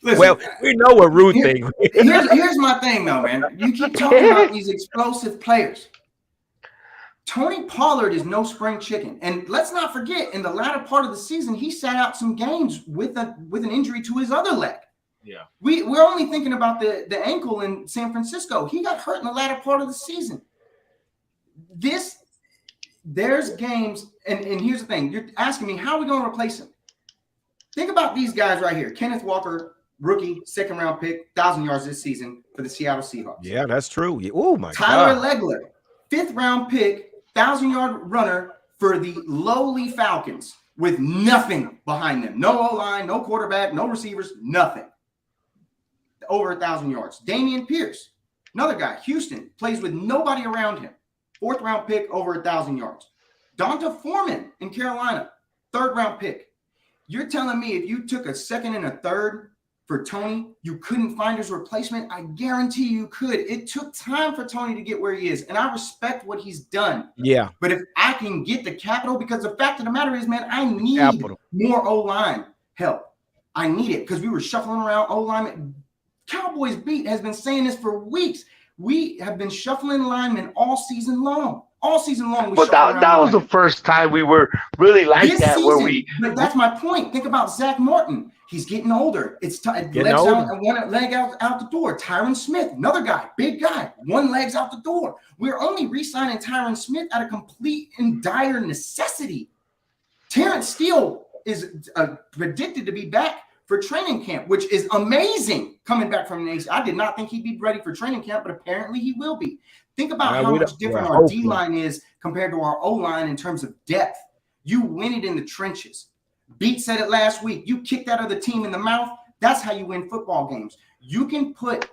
Listen, Well, we know what Rue thinks. Here's my thing, though, man. You keep talking about these explosive players. Tony Pollard is no spring chicken. And let's not forget, in the latter part of the season, he sat out some games with an injury to his other leg. Yeah. We're only thinking about the ankle in San Francisco. He got hurt in the latter part of the season. There's games, and here's the thing. You're asking me, how are we going to replace him? Think about these guys right here. Kenneth Walker, rookie, second-round pick, 1,000 yards this season for the Seattle Seahawks. Yeah, that's true. Oh, my Tyler God. Legler, fifth-round pick, 1,000-yard runner for the lowly Falcons with nothing behind them. No O-line, no quarterback, no receivers, nothing. Over 1,000 yards. Dameon Pierce, another guy, Houston, plays with nobody around him. Fourth-round pick, over 1,000 yards. Donta Foreman in Carolina, third-round pick. You're telling me if you took a second and a third for Tony, you couldn't find his replacement? I guarantee you could. It took time for Tony to get where he is, and I respect what he's done. Yeah. But if I can get the capital, because the fact of the matter is, man, I need more O-line help. I need it because we were shuffling around O-line. Cowboys beat has been saying this for weeks. We have been shuffling linemen all season long. All season long. But that was the first time we were really like this that. Season, but that's my point. Think about Zach Martin. He's getting older. It's one leg out the door. Tyron Smith, another guy, big guy, one leg's out the door. We're only re-signing Tyron Smith out of complete and dire necessity. Terrence Steele is predicted to be back for training camp, which is amazing coming back from an ACL. I did not think he'd be ready for training camp, but apparently he will be. Think about how much different our D-line is compared to our O-line in terms of depth. You win it in the trenches. Beat said it last week. You kick that other team in the mouth. That's how you win football games. You can look at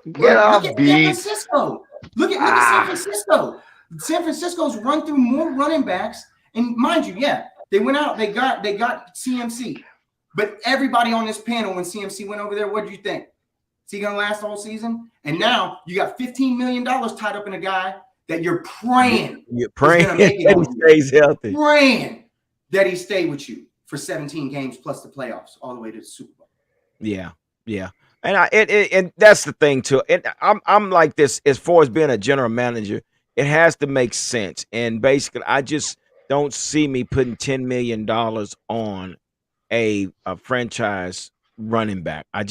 San Francisco. Look at San Francisco. San Francisco's run through more running backs. And mind you, yeah, they went out, they got CMC. But everybody on this panel, when CMC went over there, what do you think? Is he going to last all season? And now you got $15 million tied up in a guy that you're praying. You're praying that he stays healthy. Praying that he stay with you for 17 games plus the playoffs all the way to the Super Bowl. Yeah, yeah. And that's the thing, too. And I'm like this, as far as being a general manager, it has to make sense. And basically, I just don't see me putting $10 million on a franchise running back. I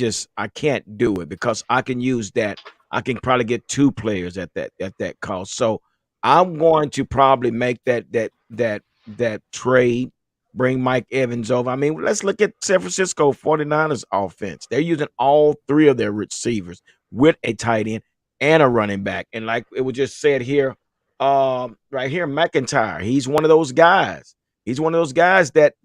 can't do it because I can use that. I can probably get two players at that cost. So I'm going to probably make that trade, bring Mike Evans over. I mean, let's look at San Francisco 49ers offense. They're using all three of their receivers with a tight end and a running back. And like it was just said here, right here, McIntyre, he's one of those guys. He's one of those guys that,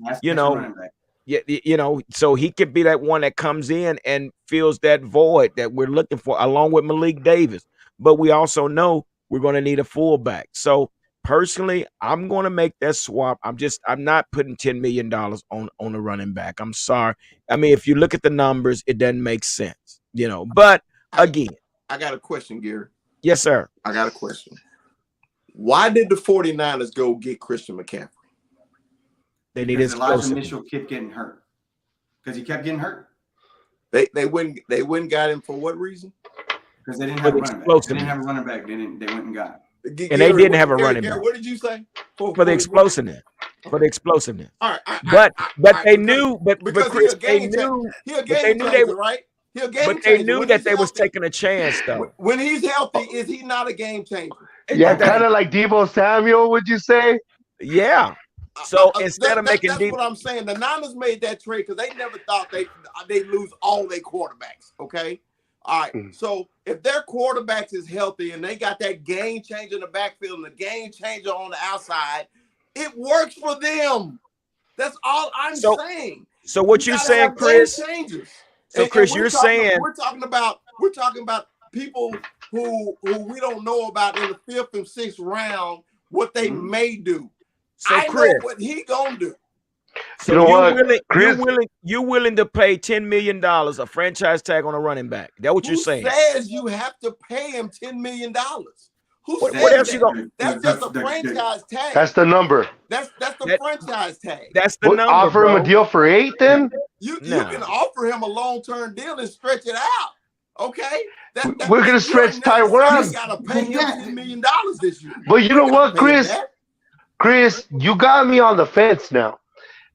so he could be that one that comes in and fills that void that we're looking for, along with Malik Davis. But we also know we're going to need a fullback. So personally, I'm going to make that swap. I'm not putting $10 million on a running back. I'm sorry. I mean, if you look at the numbers, it doesn't make sense, But again, I got a question, Gary. Yes, sir. I got a question. Why did the 49ers go get Christian McCaffrey? They needed Elijah Mitchell kept getting hurt because he kept getting hurt. They wouldn't got him for what reason? Because they didn't have a running back. They didn't have a running back. They went and got him. And they didn't have a running back. What did you say? For the explosiveness. For the explosiveness. All right. But they knew. But Chris, they knew. But they knew that they was taking a chance, though. When he's healthy, is he not a game changer? Yeah, kind of like Deebo Samuel, would you say? Yeah. So instead of making that's what I'm saying. The Niners made that trade because they never thought they lose all their quarterbacks. Okay, all right. So if their quarterbacks is healthy and they got that game changer in the backfield and the game changer on the outside, it works for them. That's all I'm saying. So what you saying, Chris? So Chris, you're saying we're talking about people who we don't know about in the 5th and 6th round what they may do. So I Chris, know what he gonna do. So you're willing to pay $10 million a franchise tag on a running back? That what you're saying? Who says you have to pay him $10 million? What else you gonna? That's just a franchise tag. That's the number. That's the franchise tag. That's the number. Offer him a deal for 8 then? You can offer him a long-term deal and stretch it out. Okay? We're gonna stretch Tyrone. You gotta pay him $10 million this year. But you know what, Chris? Chris, you got me on the fence now.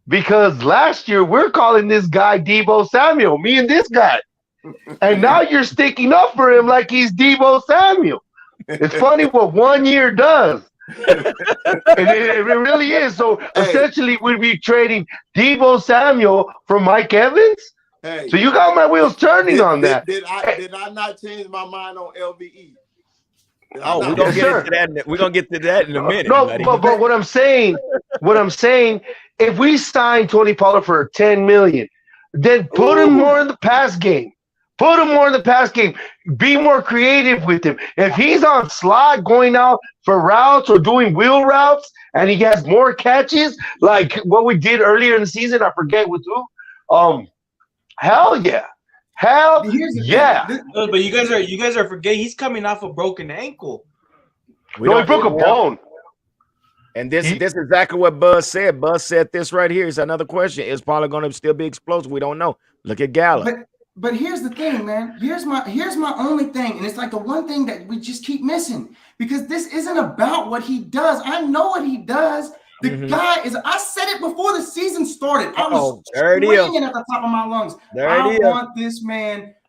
Because last year we're calling this guy Deebo Samuel, me and this guy. And now you're sticking up for him like he's Deebo Samuel. It's funny what 1 year does. it really is. So essentially we'd be trading Deebo Samuel for Mike Evans. Hey, so you got my wheels turning on that. Did I not change my mind on LVE? We're gonna get into that. We're gonna get to that in a minute. No, buddy. but what I'm saying, if we sign Tony Pollard for $10 million, then put him more in the pass game. Be more creative with him. If he's on slot going out for routes or doing wheel routes, and he has more catches, like what we did earlier in the season, I forget with who. Hell yeah. But you guys are forgetting he's coming off a broken ankle. He broke a bone. And this is exactly what Buzz said. Buzz said this right here. It's another question. Is Pollard going to still be explosive? We don't know. Look at Gallup. But here's the thing, man. Here's my only thing, and it's like the one thing that we just keep missing, because this isn't about what he does. I know what he does. The guy is. I said it before the season started. I was screaming at the top of my lungs.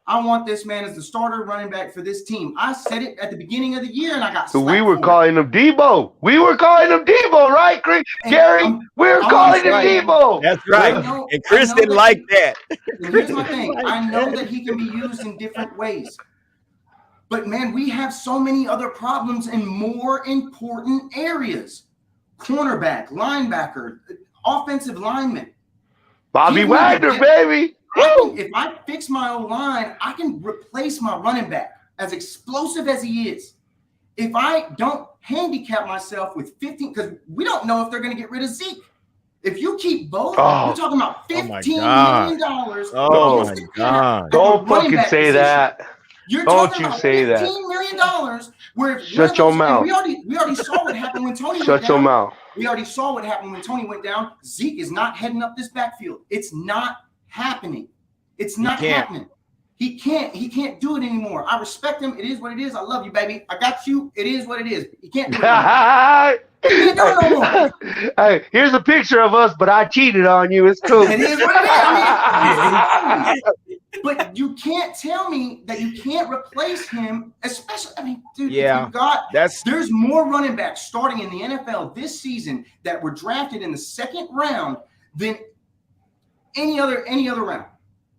I want this man as the starter running back for this team. I said it at the beginning of the year, and I got. So we were calling him Debo. Right, Chris? Gary? We were calling him Debo. That's right. And Chris didn't like that. Here's my thing. I know that he can be used in different ways. But, man, we have so many other problems in more important areas. Cornerback, linebacker, offensive lineman. Bobby Wagner, baby. If I fix my O-line, I can replace my running back, as explosive as he is. If I don't handicap myself with 15, because we don't know if they're going to get rid of Zeke. If you keep both, you're talking about $15 million. Oh, my God. Don't fucking say that. You're talking about $15 million. Where shut your mouth. We already saw what happened when Tony went down. Shut your mouth. We already saw what happened when Tony went down. Zeke is not heading up this backfield. It's not happening. It's not happening. He can't do it anymore. I respect him. It is what it is. I love you, baby. I got you. It is what it is. He can't do it anymore. He can't do it no more. Hey, here's a picture of us, but I cheated on you. It's cool. It is what it is. But you can't tell me that you can't replace him, especially, dude, there's more running backs starting in the NFL this season that were drafted in the second round than any other round.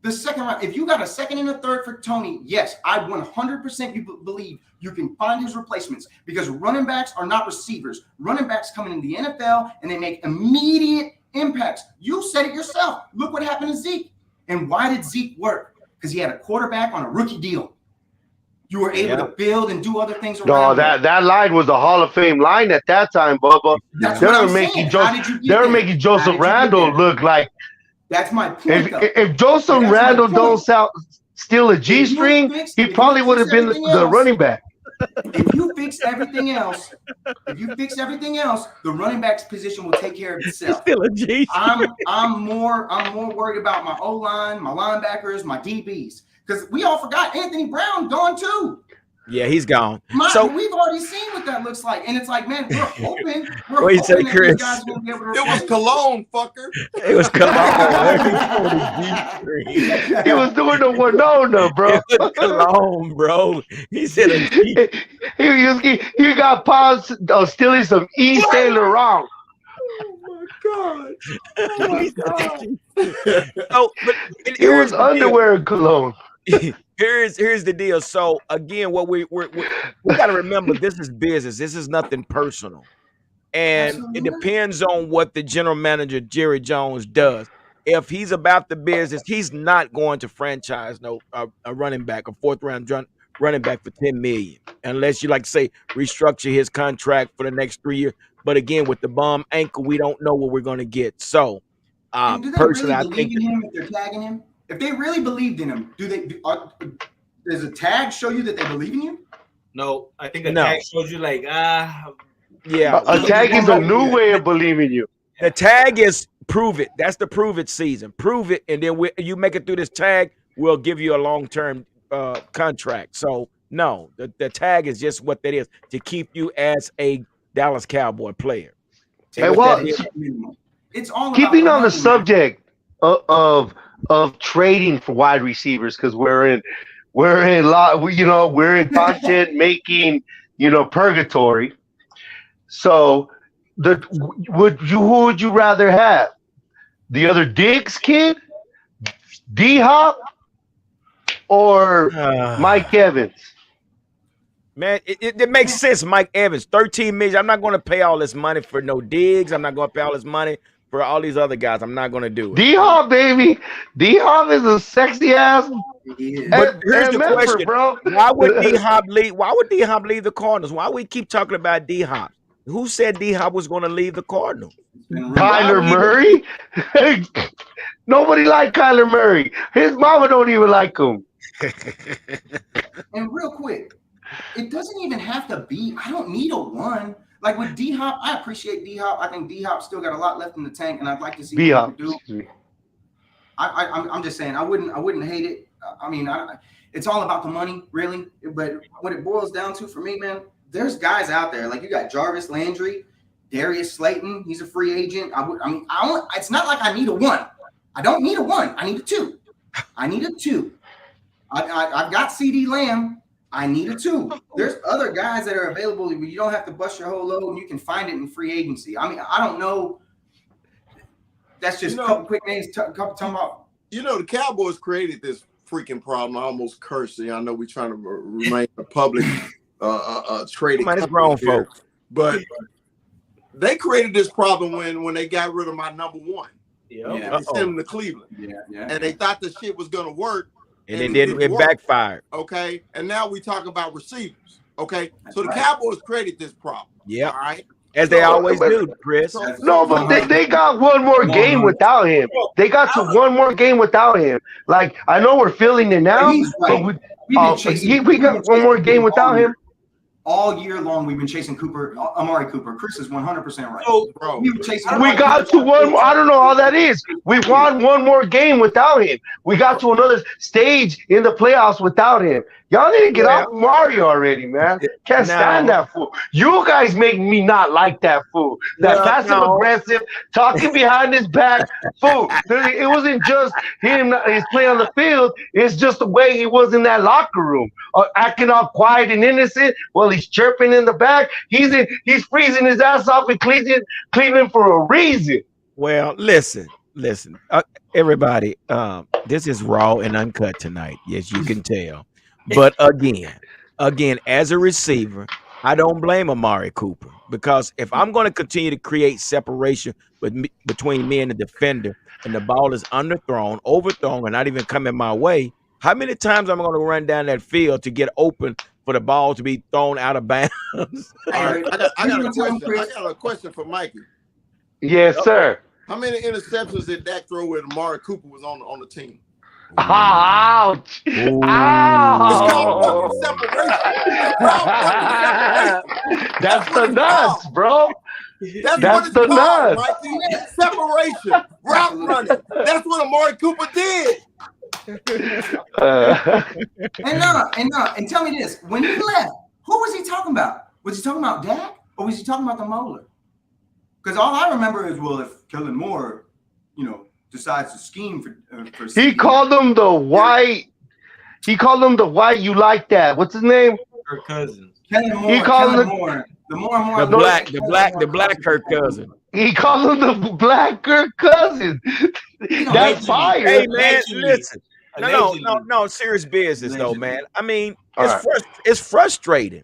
The second round, if you got a second and a third for Tony, yes, I 100% believe you can find his replacements, because running backs are not receivers. Running backs come in the NFL and they make immediate impacts. You said it yourself. Look what happened to Zeke. And why did Zeke work? Because he had a quarterback on a rookie deal. You were able to build and do other things around. No, that line was a Hall of Fame line at that time, Bubba. They were making Joseph Randle look like. That's my point. If Joseph Randle don't steal a G-string, he probably would have been the running back. If you fix everything else, the running back's position will take care of itself. Still a G. I'm more worried about my O-line, my linebackers, my DBs, because we all forgot Anthony Brown gone too. Yeah, he's gone. So we've already seen what that looks like, and it's like, man, we're hoping. What you say, Chris? It was cologne, fucker. It was cologne. He was doing the Winona, bro. It was cologne, bro. He said he got paused stealing some Yves Saint Laurent. God. Oh my God. Oh, but It was underwear and cologne. here's the deal. So again, what we got to remember, this is business. This is nothing personal, and it Absolutely. depends on what the general manager Jerry Jones does. If he's about the business, he's not going to franchise a running back, a fourth round running back for $10 million, unless you like to say restructure his contract for the next 3 years. But again, with the bum ankle, we don't know what we're going to get. So, And do they personally, really I believe think in him if they're tagging him? If they really believed in him, does a tag show you that they believe in you? No, I think a No. tag shows you like yeah, A tag is a new way of believing you. the tag is prove it. That's the prove it season. Prove it, and then you make it through this tag, we'll give you a long term contract. So no, the tag is just what that is to keep you as a Dallas Cowboy player. Hey, And well, It's all keeping about on the money, man. subject of trading for wide receivers, because we're in we're in content making purgatory. So who would you rather have? The other Diggs kid, D Hop, or Mike Evans? Man, it makes sense. Mike Evans, 13 million. I'm not going to pay all this money for no Diggs. I'm not going to pay all this money for all these other guys. I'm not going to do it. D Hop, baby. D Hop is a sexy ass. Yeah. But here's the member, question, bro. Why would D Hop leave? Why would D Hop leave the Cardinals? Why we keep talking about D Hop? Who said D Hop was going to leave the Cardinals? Kyler Murray? Nobody liked Kyler Murray. His mama don't even like him. And real quick, it doesn't even have to be. I don't need a one. Like with D Hop, I appreciate D Hop. I think D Hop still got a lot left in the tank, and I'd like to see D what Hop. he can do. I'm just saying, I wouldn't hate it. I mean, it's all about the money, really. But what it boils down to for me, man, there's guys out there like you got Jarvis Landry, Darius Slayton. He's a free agent. It's not like I need a one. I don't need a one. I need a two. I need a two. I've got CD Lamb. I need a two. There's other guys that are available where you don't have to bust your whole load and you can find it in free agency. I mean, I don't know. That's just a couple quick names. Talking about. The Cowboys created this freaking problem. I almost cursed. I know we're trying to remain a public trading. Man, it's grown folks. But they created this problem when they got rid of my number one. Yeah. They sent him to Cleveland. Yeah. And they thought the shit was going to work. And it didn't. It backfired. Okay. And now we talk about receivers. Okay. So the Cowboys created this problem. Yeah. All right. As they always do, Chris. No, but they got one more game without him. They got to one more game without him. Like, I know we're feeling it now, but we got one more game without him. All year long, we've been chasing Amari Cooper. Chris is 100% right. So, bro, we were chasing. We got to one. I don't know how that is. We won one more game without him. We got to another stage in the playoffs without him. Y'all need to get off Mario already, man. Can't stand that fool. You guys make me not like that fool. That passive aggressive, talking behind his back fool. It wasn't just him, his play on the field. It's just the way he was in that locker room, acting all quiet and innocent while he's chirping in the back. He's freezing his ass off in Cleveland for a reason. Well, listen, everybody. This is raw and uncut tonight. Yes, you can tell. But again, as a receiver, I don't blame Amari Cooper, because if I'm going to continue to create separation between me and the defender, and the ball is underthrown, overthrown, and not even coming my way, how many times am I going to run down that field to get open for the ball to be thrown out of bounds? All right, I got a question for Mikey. Yes, sir. How many interceptions did Dak throw when Amari Cooper was on the team? Ouch! Ooh. Ouch! That's the nuts, bro. That's the nuts. Mikey. Separation, route running. That's what Amari Cooper did. And tell me this: when he left, who was he talking about? Was he talking about Dak, or was he talking about the molar? Because all I remember is, well, if Kellen Moore, decides to scheme for he called him the white. He called him the white. You like that? What's his name? Kirk Cousins. Kellen Moore. He called Kellen Moore. The black Kirk Cousin. He calls him the black Kirk Cousins. That's fire. Hey man, Allegedly. listen. No. Allegedly. Serious business though, Allegedly. man. I mean, All it's right. it's frustrating.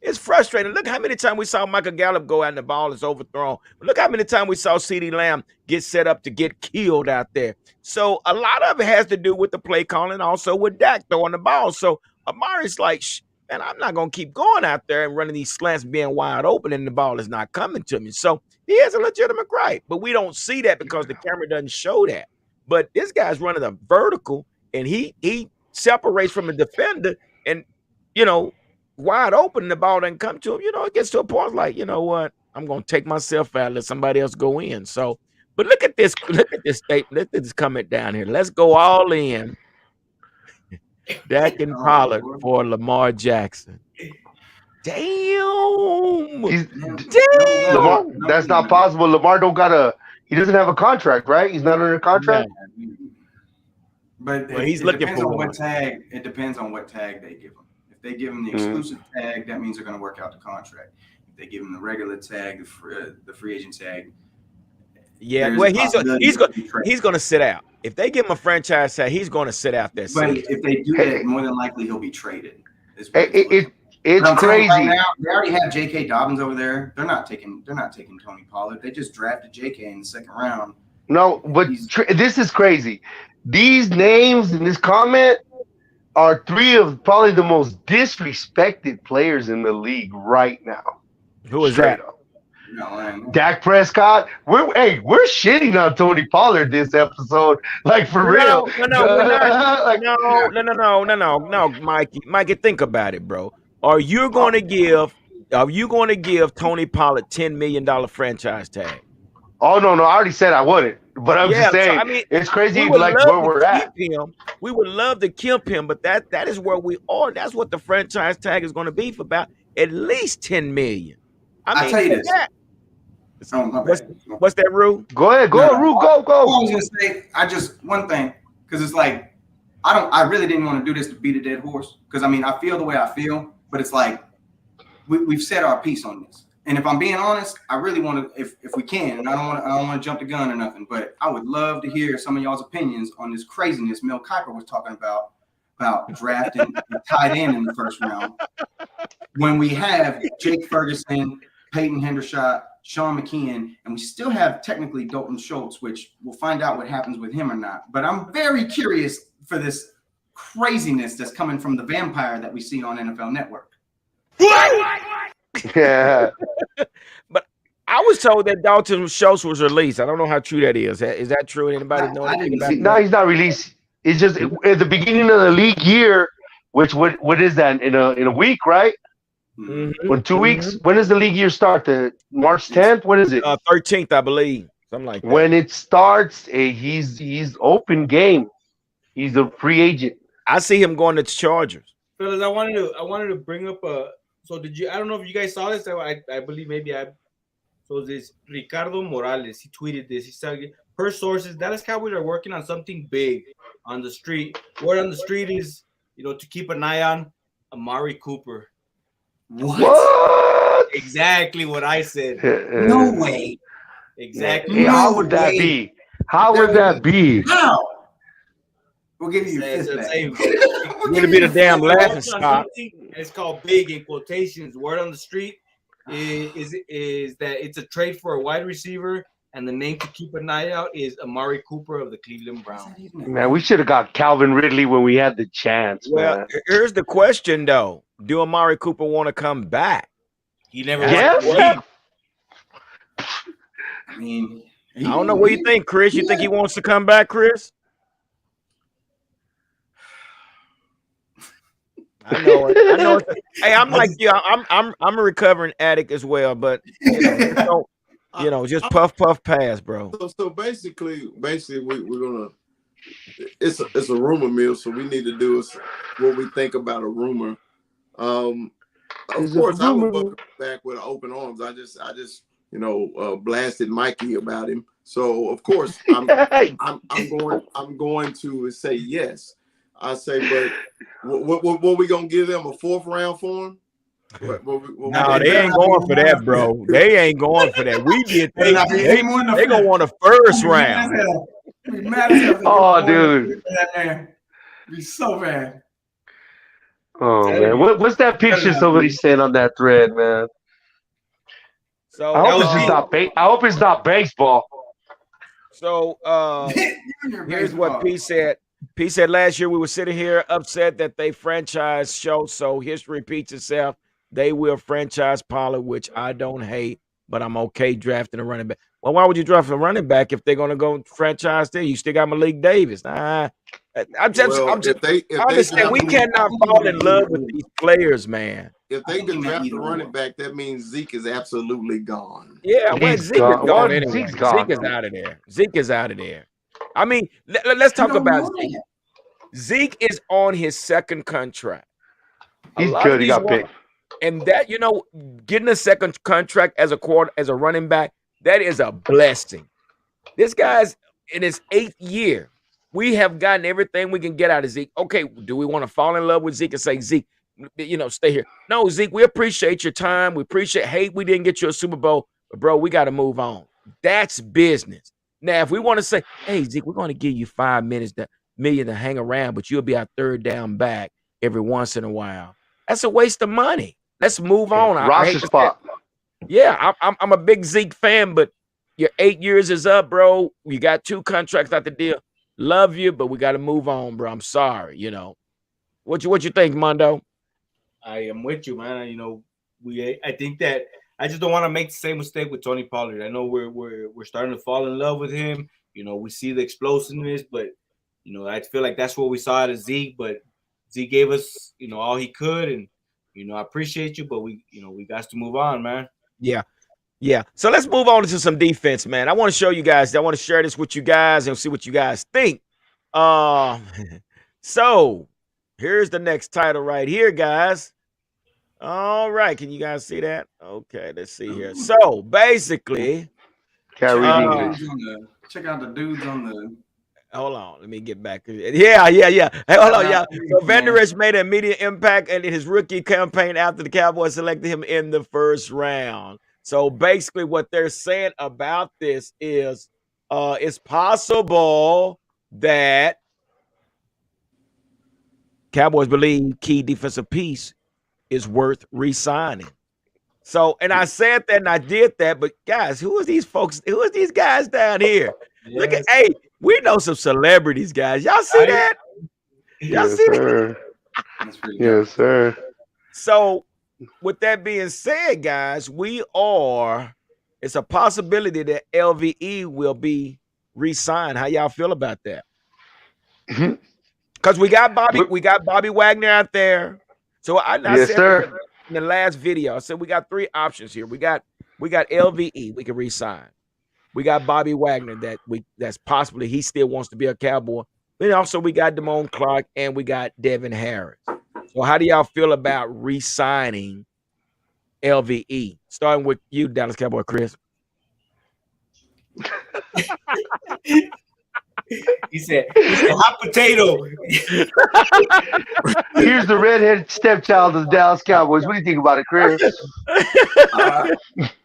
It's frustrating. Look how many times we saw Michael Gallup go out and the ball is overthrown. Look how many times we saw CeeDee Lamb get set up to get killed out there. So a lot of it has to do with the play calling, also with Dak throwing the ball. So Amari's like, man, I'm not going to keep going out there and running these slants being wide open and the ball is not coming to me. So he has a legitimate gripe, but we don't see that because the camera doesn't show that. But this guy's running a vertical and he separates from the defender and, wide open, the ball doesn't come to him. It gets to a point like, you know what? I'm going to take myself out, let somebody else go in. So, but look at this statement. Look at this comment down here. Let's go all in. Dak and Pollard for Lamar Jackson. Damn. Lamar, that's not possible. Lamar he doesn't have a contract, right? He's not under a contract. Yeah. But he's it looking depends for on one. what tag. It depends on what tag they give him. If they give him the exclusive tag, that means they're going to work out the contract. If they give him the regular tag, the free agent tag. Yeah, well, he's going to sit out. If they give him a franchise tag, he's going to sit out there. But if they do that, more than likely he'll be traded. It's crazy. Right now, they already have J.K. Dobbins over there. They're not taking Tony Pollard. They just drafted J.K. in the second round. No, but this is crazy. These names in this comment are three of probably the most disrespected players in the league right now. Who is that? No, Dak Prescott. We're shitting on Tony Pollard this episode, like for real. No, Mikey, think about it, bro. Are you going to give Tony Pollard $10 million franchise tag? Oh no, I already said I wouldn't. But I'm just saying, it's crazy like where we're at. We would love to keep him, but that is where we are. That's what the franchise tag is going to be for about at least $10 million. I'll tell you this. What's that, Rue? Go ahead, Rue, go. I was gonna say, one thing, because it's like I really didn't want to do this to beat a dead horse. Because I feel the way I feel, but it's like we've said our piece on this. And if I'm being honest, I really want to, if we can, and I don't want to jump the gun or nothing, but I would love to hear some of y'all's opinions on this craziness Mel Kiper was talking about drafting a tight end in the first round. When we have Jake Ferguson, Peyton Hendershot, Sean McKeon, and we still have technically Dalton Schultz, which we'll find out what happens with him or not. But I'm very curious for this craziness that's coming from the vampire that we see on NFL Network. Yeah. But I was told that Dalton Schultz was released. I don't know how true that is. Is that true? Anybody know anything about that? No, he's not released. It's just at the beginning of the league year, which what is that in a week, right? Mm-hmm. When 2 weeks? When does the league year start? The March 10th? What is it? 13th, I believe. Something like that. When it starts, he's open game. He's a free agent. I see him going to the Chargers. Fellas, I wanted to bring up so did you? I don't know if you guys saw this. I believe maybe I. So this Ricardo Morales, he tweeted this. He said, per sources, Dallas Cowboys are working on something big on the street. Word on the street is, to keep an eye on Amari Cooper. What? Exactly what I said. No way. Exactly. How would that be? How would that be? How? We'll give you your fifth back. It's gonna be the damn laughing stock. It's called big in quotations. Word on the street is that it's a trade for a wide receiver, and the name to keep an eye out is Amari Cooper of the Cleveland Browns. Man, we should have got Calvin Ridley when we had the chance. Well, man. Here's the question though: do Amari Cooper want to come back? He never. Yes. I mean, I don't know what you think, Chris. You think he wants to come back, Chris? I know it. Hey, I'm like you. I'm a recovering addict as well, but just puff pass, bro. So basically, we're gonna. It's a rumor mill, so we need to do is what we think about a rumor. Of course, I would welcome back with open arms. I just blasted Mikey about him. So of course, I'm going to say yes. I say, but what we gonna give them a fourth round for him? No, they ain't going for that, bro. They ain't going for that. We did. They gonna want a first round. Be mad as hell. Oh, dude. Man. Be so bad. Oh man, what's that picture somebody sent on that thread, man? So I hope it's just not. I hope it's not baseball. So here's what P said. P said last year we were sitting here upset that they franchise show, so history repeats itself. They will franchise Pollard, which I don't hate, but I'm okay drafting a running back. Well, why would you draft a running back if they're gonna go franchise there? You still got Malik Davis. I'm just understand we cannot fall in love with these players, man. If they can draft a running back, that means Zeke is absolutely gone. Yeah, well, Zeke is gone anyway. Zeke is out of there. Zeke is out of there. I mean, let's talk about Zeke. Zeke is on his second contract. He's good. He got picked. And that, getting a second contract as a running back, that is a blessing. This guy's in his 8th year. We have gotten everything we can get out of Zeke. Okay, do we want to fall in love with Zeke and say, Zeke, stay here? No, Zeke, we appreciate your time. We appreciate, we didn't get you a Super Bowl, but bro, we got to move on. That's business. Now, if we want to say, hey, Zeke, we're going to give you $5 million to hang around, but you'll be our third down back every once in a while. That's a waste of money. Let's move on. Roster spot. Yeah, I'm a big Zeke fan, but your 8 years is up, bro. You got 2 contracts out the deal. Love you, but we got to move on, bro. I'm sorry, What you think, Mondo? I am with you, man. I think that I just don't want to make the same mistake with Tony Pollard. I know we're starting to fall in love with him. We see the explosiveness, but I feel like that's what we saw out of Zeke. But Zeke gave us, all he could, and I appreciate you, but we got to move on, man. Yeah. So let's move on to some defense, man. I want to show you guys. I want to share this with you guys and see what you guys think. So here's the next title right here, guys. All right, can you guys see that? Okay, let's see here. So basically, check out the dudes on the. Hold on, let me get back. Yeah. Hey, hold on, y'all. So Van Der Esch made an immediate impact in his rookie campaign after the Cowboys selected him in the first round. So basically, what they're saying about this is, it's possible that Cowboys believe key defensive piece is worth re-signing. So, and I said that and I did that, but guys, who are these folks? Who are these guys down here? Yes. Look at, hey, we know some celebrities, guys. Y'all see that? Y'all see that? Yes, sir. So, with that being said, guys, it's a possibility that LVE will be re-signed. How y'all feel about that? Because we got Bobby Wagner out there. So I said in the last video, I said we got 3 options here. We got LVE, we can re-sign. We got Bobby Wagner that's possibly he still wants to be a Cowboy. Then also we got Damone Clark and we got Devin Harris. So how do y'all feel about re-signing LVE? Starting with you, Dallas Cowboy Chris. He said hot potato. Here's the redheaded stepchild of the Dallas Cowboys. What do you think about it, Chris?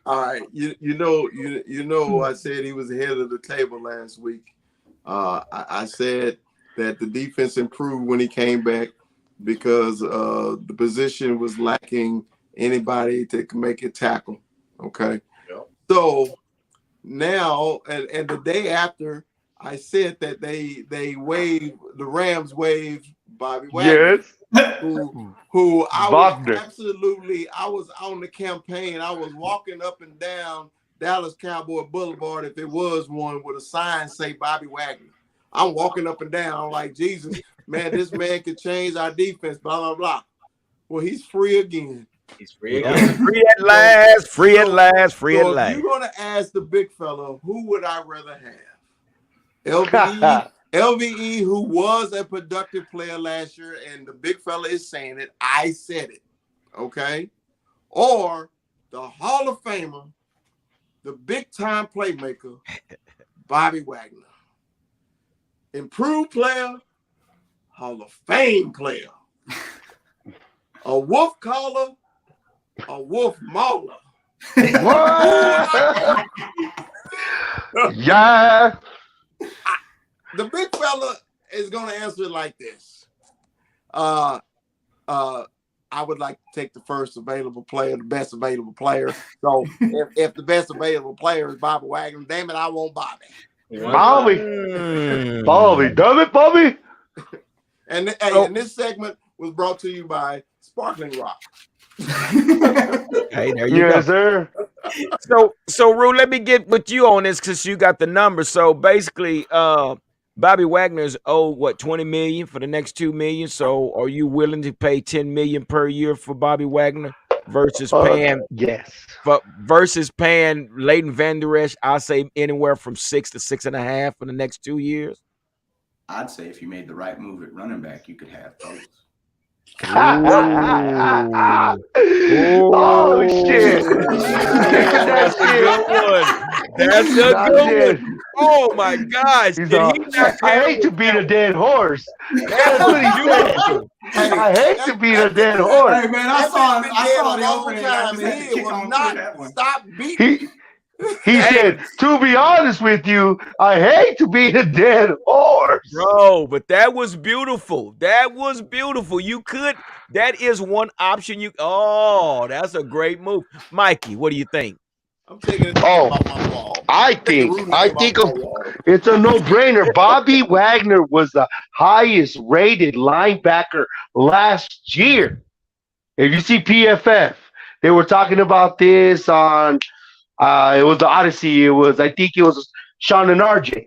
All right. You know, I said he was ahead of the table last week. I said that the defense improved when he came back because the position was lacking anybody that can make a tackle. Okay. Yep. So now, and the day after, I said that the Rams waived Bobby Wagner. Yes. Who I was on the campaign. I was walking up and down Dallas Cowboy Boulevard, if it was one, with a sign say Bobby Wagner. I'm walking up and down like, Jesus, man, this man could change our defense, blah, blah, blah. Well, he's free again. He's free again. Free at last, free at last, free at last. If you're going to ask the big fella, who would I rather have? LVE, who was a productive player last year, and the big fella is saying it. I said it. Okay? Or the Hall of Famer, the big-time playmaker, Bobby Wagner. Improved player, Hall of Fame player. A wolf caller, a Wolf Mauler. What? Yeah. The big fella is going to answer it like this. I would like to take the first available player, the best available player. So if the best available player is Bobby Wagner, damn it, I want Bobby. Bobby. Bobby. Damn it, Bobby. And this segment was brought to you by Sparkling Rock. Hey, there you go. Yes, sir. So Rue, let me get with you on this because you got the numbers. So basically, Bobby Wagner's owed what, 20 million for the next 2 million. So are you willing to pay 10 million per year for Bobby Wagner versus paying yes. versus paying Leighton Van Der Esch, I say anywhere from 6 to 6.5 for the next 2 years? I'd say if you made the right move at running back, you could have both. Oh shit! That's a good one. That's a good one. Oh my gosh! I hate to beat a dead horse. That's what he said. I hate to beat a dead horse. Hey man, I saw the opening time. He will not stop beating. He said, to be honest with you, I hate to be a dead horse. Bro, but that was beautiful. That was beautiful. You could, that is one option. That's a great move. Mikey, what do you think? I'm taking it off my wall. I think it's a no-brainer. Bobby Wagner was the highest rated linebacker last year. If you see PFF, they were talking about this on it was the Odyssey. I think it was Sean and RJ.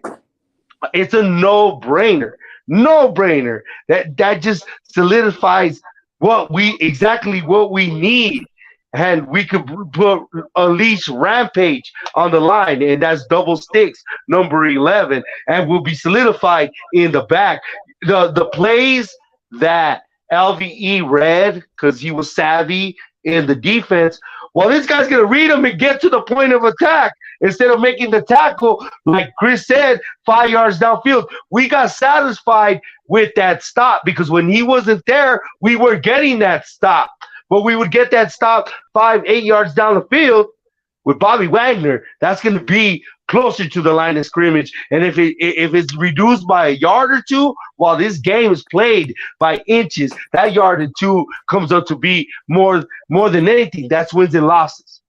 It's a no-brainer. No-brainer. That just solidifies exactly what we need. And we could put Unleash Rampage on the line, and that's double sticks, number 11, and will be solidified in the back. The plays that LVE read, because he was savvy in the defense, well, this guy's going to read them and get to the point of attack instead of making the tackle, like Chris said, 5 yards downfield. We got satisfied with that stop because when he wasn't there, we were getting that stop. But we would get that stop 5-8 yards down the field. With Bobby Wagner, that's going to be closer to the line of scrimmage. And if it's reduced by a yard or two, while this game is played by inches, that yard or two comes up to be more than anything. That's wins and losses.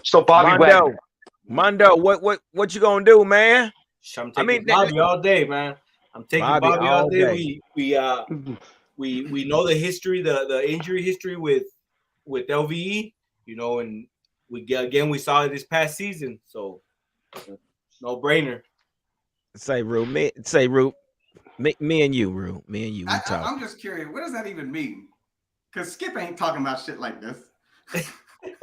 So Bobby Wagner. Mondo, what you gonna do, man? I'm taking Bobby all day, man. I'm taking Bobby all day. We know the history, the injury history with LVE, and we saw it this past season, so no brainer. Say Rue, me and you, Rue, we talk. I'm just curious, what does that even mean? Because Skip ain't talking about shit like this. Skip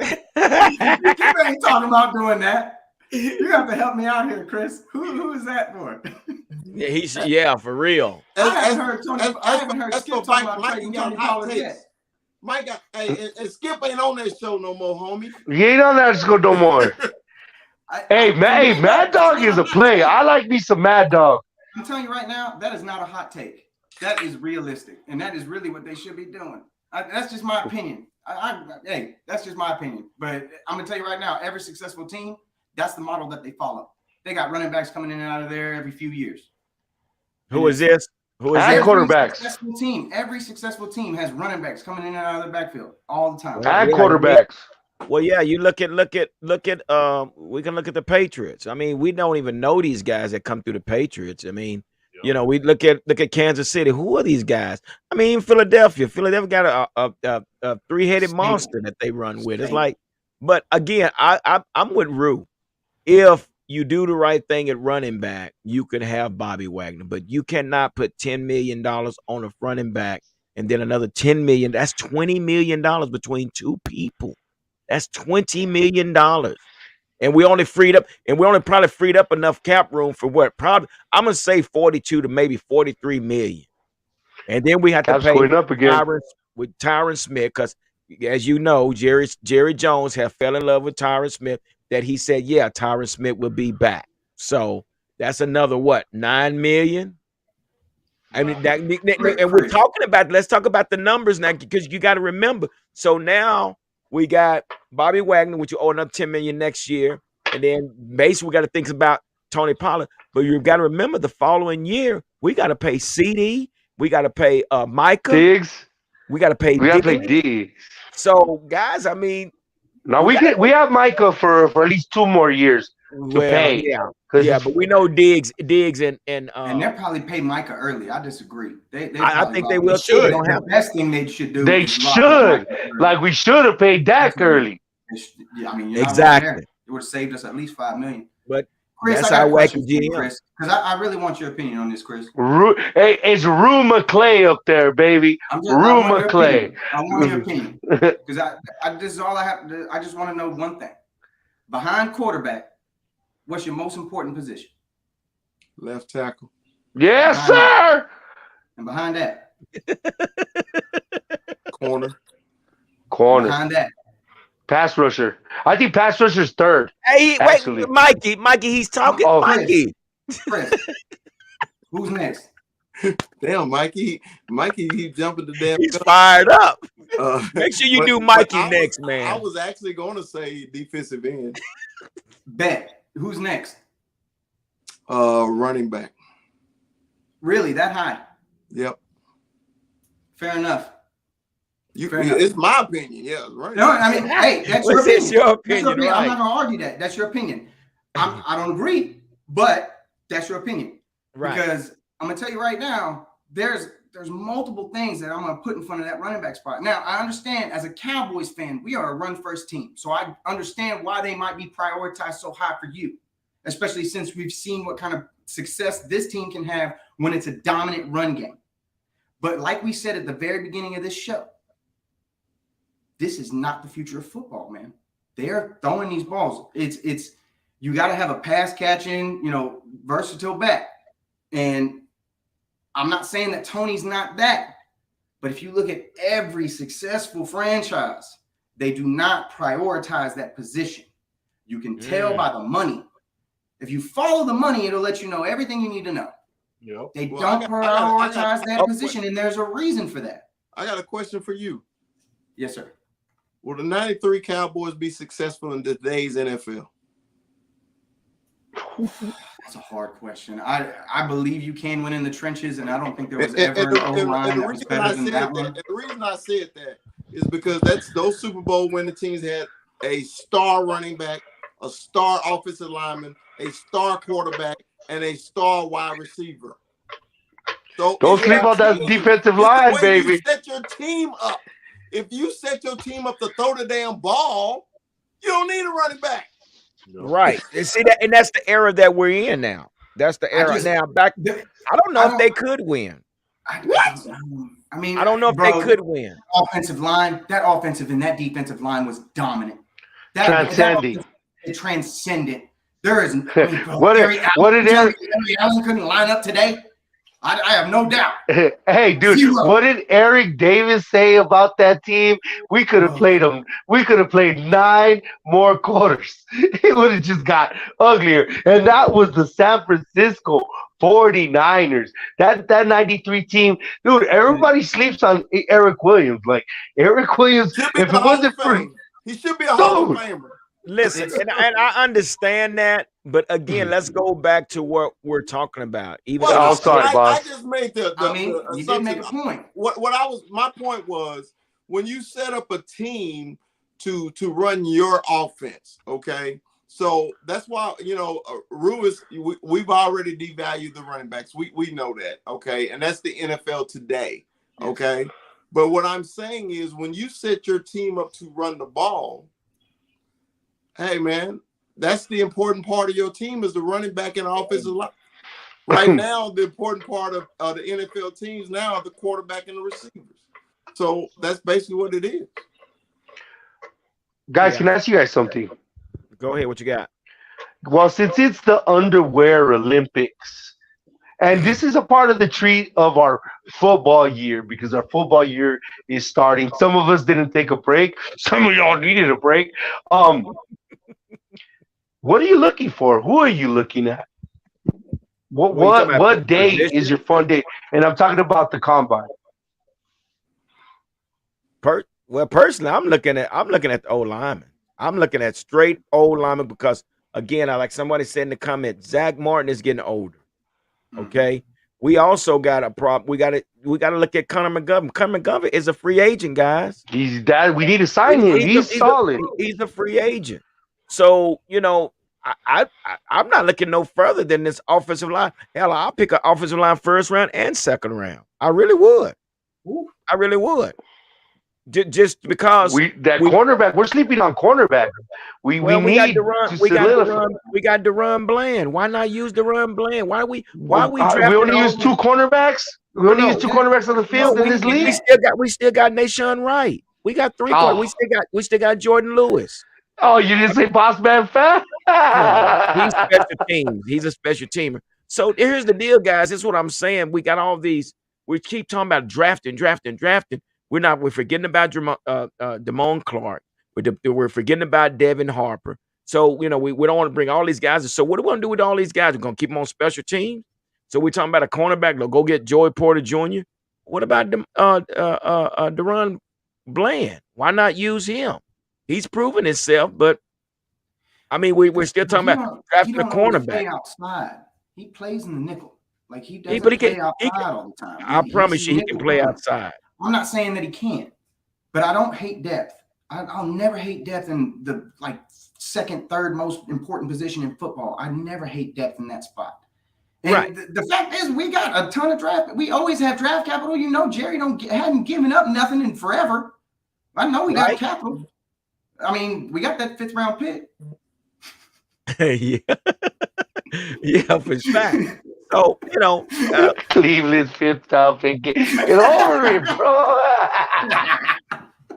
ain't talking about doing that. You have to help me out here, Chris. Who is that for? Yeah, for real. I haven't heard Skip talk about trading Kenny Pollard yet. Mike, and Skip ain't on that show no more, homie. He ain't on that show no more. Mad Dog is a play. I like me some Mad Dog. I'm telling you right now, that is not a hot take. That is realistic, and that is really what they should be doing. That's just my opinion. That's just my opinion. But I'm gonna tell you right now, every successful team, that's the model that they follow. They got running backs coming in and out of there every few years. Who is this? Quarterbacks. Every successful team has running backs coming in and out of the backfield all the time. And quarterbacks. Well, yeah, you look at we can look at the Patriots. I mean, we don't even know these guys that come through the Patriots. I mean, we look at Kansas City. Who are these guys? I mean, Philadelphia got a three-headed monster that they run with. It's like, but again, I'm with Rue. If you do the right thing at running back, you can have Bobby Wagner, but you cannot put $10 million on a running back and then another $10 million. That's $20 million between two people. That's $20 million. And we only probably freed up enough cap room for what? Probably, I'm going to say 42 to maybe 43 million. And then we have to pay up again with Tyron Smith because, as you know, Jerry Jones have fell in love with Tyron Smith. That he said, yeah, Tyron Smith will be back. So that's another $9 million. I mean, and we're talking about. Let's talk about the numbers now because you got to remember. So now We got Bobby Wagner, which you owe another $10 million next year, and then basically we got to think about Tony Pollard. But you've got to remember the following year we got to pay CD, we got to pay Micah, Diggs. we got to pay We gotta play Diggs. Diggs. So guys, I mean, No, we have Micah for at least 2 more years to pay. Yeah, but we know Diggs and they'll probably pay Micah early. I disagree. I think they will too. The best thing they should do. They should. Like we should have paid Dak early. Yeah, I mean, exactly. It would have saved us at least $5 million. But Chris, that's I got how a question wacky for you, GM. Chris, because I really want your opinion on this, Chris. Hey, it's Rue McClay up there, baby. Rue McClay. I want your opinion because this is all I have. I just want to know one thing. Behind quarterback, what's your most important position? Left tackle. Yes, sir. And behind that, Corner. Behind that, pass rusher. I think pass rusher's third. Hey, wait, Mikey, he's talking. Oh, Mikey. Chris, who's next? Damn, Mikey, he jumping the damn. He's fired up. Make sure you do Mikey next, man. I was actually going to say defensive end. Bet. Who's next? Running back. Really, that high? Yep. Fair enough. It's my opinion. Yeah. Right. No, I mean, hey, that's your opinion. Your opinion. Right. I'm not gonna argue that. That's your opinion. I don't agree, but that's your opinion. Right. Because I'm gonna tell you right now, there's multiple things that I'm gonna put in front of that running back spot. Now, I understand as a Cowboys fan, we are a run first team. So I understand why they might be prioritized so high for you, especially since we've seen what kind of success this team can have when it's a dominant run game. But like we said at the very beginning of this show, this is not the future of football, man. They are throwing these balls. It's you got to have a pass catching, versatile back. And I'm not saying that Tony's not that, but if you look at every successful franchise, they do not prioritize that position. You can tell by the money. If you follow the money, it'll let you know everything you need to know. Yep. They don't prioritize that position, and there's a reason for that. I got a question for you. Yes, sir. Will the 93 Cowboys be successful in today's NFL? That's a hard question. I believe you can win in the trenches, and I don't think there was ever an O-line that was better than that one. The reason I said that is because those Super Bowl winning teams had a star running back, a star offensive lineman, a star quarterback, and a star wide receiver. So don't sleep on that defensive line, baby. You set your team up. If you set your team up to throw the damn ball, you don't need a running back. Right. And see that, and that's the era that we're in now. That's the era now. I don't know if they could win. I mean, I don't know if they could win. Offensive line, that offensive and that defensive line was dominant. Transcending. It transcended. There is what did Eric Allen couldn't line up today? I have no doubt. Hey, dude, what did Eric Davis say about that team? We could have played them. We could have played 9 more quarters. It would have just got uglier. And that was the San Francisco 49ers. That 93 team, dude, everybody sleeps on Eric Williams. Like, Eric Williams, if it wasn't for... He should be a Hall of Famer. Listen, and I understand that, but again, let's go back to what we're talking about. I just made you did make a point. My point was when you set up a team to run your offense, okay? So that's why Ruiz, we've already devalued the running backs. We know that, okay? And that's the NFL today, okay? But what I'm saying is when you set your team up to run the ball, hey, man, that's the important part of your team is the running back and offensive line. Right now, the important part of the NFL teams now are the quarterback and the receivers. So that's basically what it is. Guys, can I ask you guys something? Go ahead. What you got? Well, since it's the underwear Olympics, and this is a part of the treat of our football year because our football year is starting. Some of us didn't take a break. Some of y'all needed a break. What are you looking for? Who are you looking at? What day is your fun day? And I'm talking about the combine. Well, personally, I'm looking at the old lineman. I'm looking at straight old lineman because again, I like somebody said in the comment, Zach Martin is getting older. Okay. We also got a problem. We got to look at Connor McGovern. Connor McGovern is a free agent, guys. He's that. We need to sign him. He's solid. He's a free agent. So I'm not looking no further than this offensive line. Hell, I'll pick an offensive line first round and second round. I really would. Ooh. I really would. Just because cornerback, we're sleeping on cornerback. We need we got Deron Bland. Why not use Deron Bland? Why we only use two cornerbacks? We only use two cornerbacks on the field in this league. We still got Nashawn Wright. We got three corners. We still got Jordan Lewis. Oh, you didn't say boss man fat? He's special teams. He's a special teamer. So here's the deal, guys. This is what I'm saying. We got all these. We keep talking about drafting. We're forgetting about Damone Clark. We're forgetting about Devin Harper. So, we don't want to bring all these guys. So what are we going to do with all these guys? We're going to keep them on special teams. So we're talking about a cornerback. Go get Joey Porter Jr. What about Deron Bland? Why not use him? He's proven himself, but I mean, we're still talking about drafting a cornerback. Outside. He plays in the nickel. Like he doesn't play outside all the time. I promise you, he can play outside. I'm not saying that he can't, but I don't hate depth. I'll never hate depth in the second, third most important position in football. I never hate depth in that spot. And right. The fact is, we got a ton of draft. We always have draft capital. Jerry hadn't given up nothing in forever. I know we got capital. I mean, we got that 5th round pick. Yeah, for sure. So, Cleveland's 5th round pick. Get over it, bro.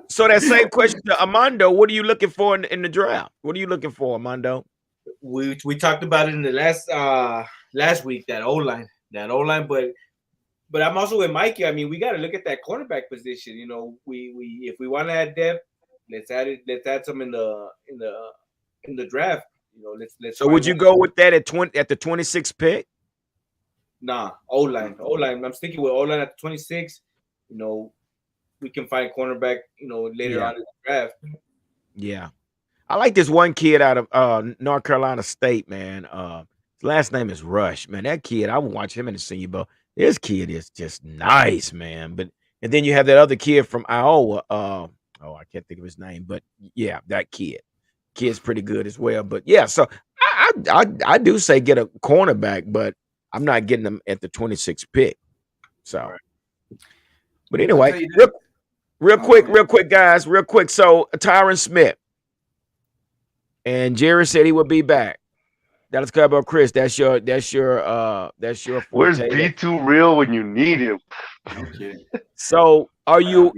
So that same question to Armando, what are you looking for in the draft? What are you looking for, Armando? We talked about it in the last week, that O-line, but I'm also with Mikey. I mean, we got to look at that cornerback position. We if we want to add depth, let's add some in the draft. Let's. So would you go with that at the 26th pick? Nah, O-line. I'm sticking with O-line at the 26. We can find cornerback, later on in the draft. Yeah. I like this one kid out of North Carolina State, man. His last name is Rush, man. That kid, I would watch him in the Senior Bowl. This kid is just nice, man. And then you have that other kid from Iowa. I can't think of his name, but yeah, that kid. Kid's pretty good as well. But yeah, so I do say get a cornerback, but I'm not getting them at the 26th pick. So, but anyway, real quick, guys, real quick. So Tyron Smith and Jerry said he would be back. Dallas Cowboy Chris, that's your Where's B2 Real when you need him? Okay. So are you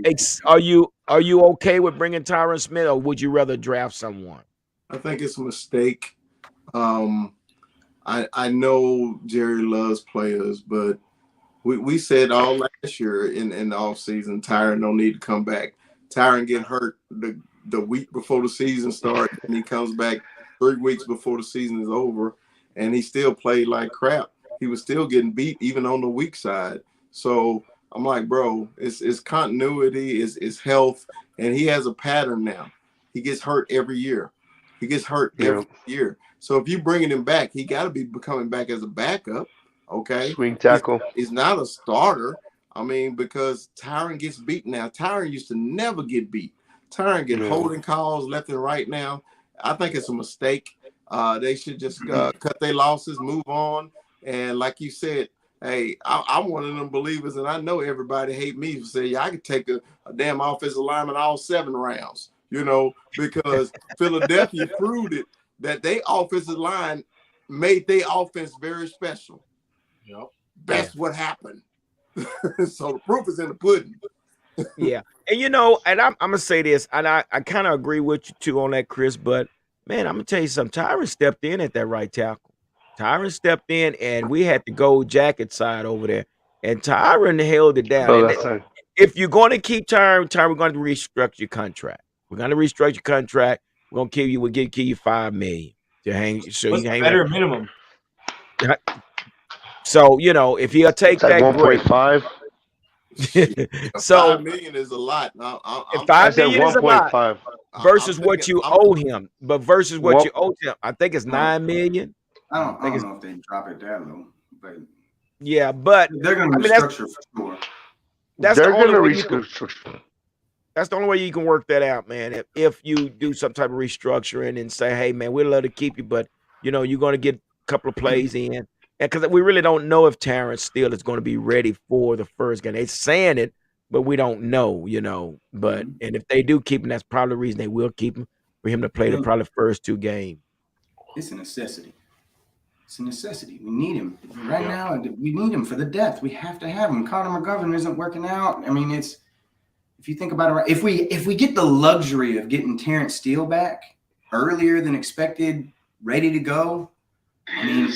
okay with bringing Tyron Smith, or would you rather draft someone? I think it's a mistake. I know Jerry loves players, but we said all last year in the offseason, Tyron don't need to come back. Tyron get hurt the week before the season starts, and he comes back 3 weeks before the season is over, and he still played like crap. He was still getting beat even on the weak side. So I'm like, bro, it's continuity, it's health, and he has a pattern now. He gets hurt every year. Every year. So if you're bringing him back, he got to be coming back as a backup. Okay. Swing tackle. He's not a starter. I mean, because Tyron gets beat now. Tyron used to never get beat. Tyron get holding calls left and right now. I think it's a mistake. They should just cut their losses, move on. And like you said, hey, I'm one of them believers, and I know everybody hate me for saying, I could take a damn offensive lineman all 7 rounds, because Philadelphia proved it that they offensive line made their offense very special. Yep. That's what happened. So the proof is in the pudding. Yeah. And I'm going to say this, and I kind of agree with you too on that, Chris, but man, I'm going to tell you something. Tyron stepped in at that right tackle. Tyron stepped in, and we had the gold jacket side over there, and Tyron held it down. If you're going to keep Tyron, we're going to restructure your contract. We're going to restructure your contract. We're going to give you $5 million to hang. So what's you hang better minimum? So if he'll take that 1.5. So $5 million is a lot. if I 5 said million is a lot 1.5. versus I'm what thinking- you owe him, but versus what Well- you owe him, I think it's 9 million. I don't it's- know if they drop it that low, but Yeah, but they're going to restructure for sure. that's They're the only gonna way you can, restructure. that's the only way you can work that out, man. If you do some type of restructuring and say, hey, man, we'd love to keep you, but you're going to get a couple of plays in, and because we really don't know if Terrence Steele is going to be ready for the first game. They're saying it, but we don't know, But and if they do keep him, that's probably the reason they will keep him, for him to play the probably first 2 games. It's a necessity. It's a necessity. We need him right now. We need him for the depth. We have to have him. Connor McGovern isn't working out. I mean, if you think about it, if we get the luxury of getting Terrence Steele back earlier than expected, ready to go, I mean,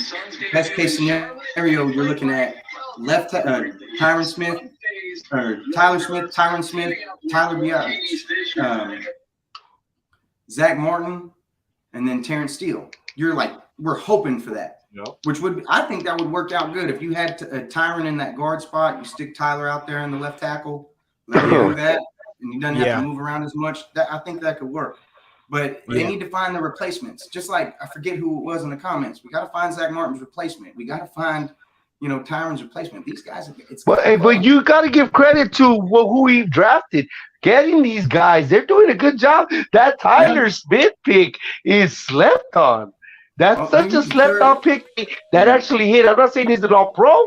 best case scenario, you're looking at left Tyler Smith, Tyler Biadasz, Zach Martin, and then Terrence Steele. We're hoping for that. Yep. I think that would work out good if you had Tyron in that guard spot. You stick Tyler out there in the left tackle, let him do that, and he doesn't have to move around as much. I think that could work. But they need to find the replacements. Just like I forget who it was in the comments. We got to find Zach Martin's replacement. We got to find, Tyron's replacement. These guys, But you got to give credit to who he drafted. Getting these guys, they're doing a good job. That Tyler Smith pick is slept on. That's such a slept on pick that actually hit. I'm not saying he's an all pro,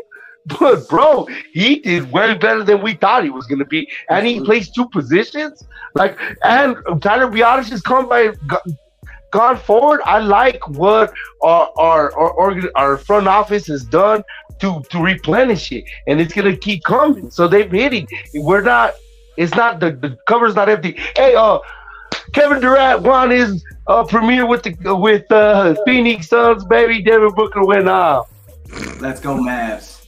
but bro, he did way better than we thought he was going to be. And he plays 2 positions. And Tyler Biadasz has gone forward. I like what our front office has done to replenish it, and it's gonna keep coming. So they've hit it. It's not the cover's not empty. Hey, Kevin Durant won his premiere with Phoenix Suns. Baby, Devin Booker went off. Let's go, Mavs.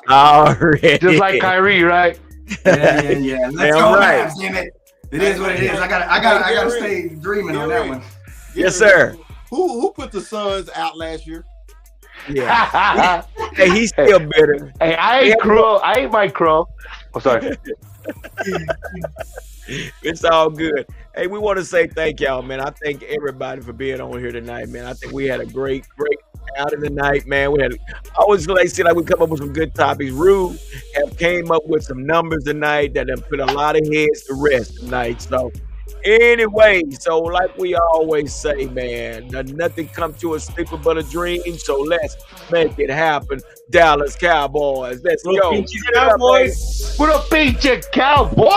Already. Just like Kyrie, right? Yeah. Let's go, Mavs, damn it. It is what it is. I gotta stay dreaming on that one. Yes, sir. Who put the Suns out last year? Yeah. Hey, he's still bitter. Hey, I ain't Mike Crow. Oh, sorry. It's all good. Hey, we want to say thank y'all, man. I thank everybody for being on here tonight, man. I think we had a great outing tonight, man. I always see like we come up with some good topics. Rue have came up with some numbers tonight that have put a lot of heads to rest tonight. So anyway, like we always say, man, nothing comes to a sleeper but a dream. So let's make it happen. Dallas Cowboys. Let's go. Cowboys. What up, Cowboys?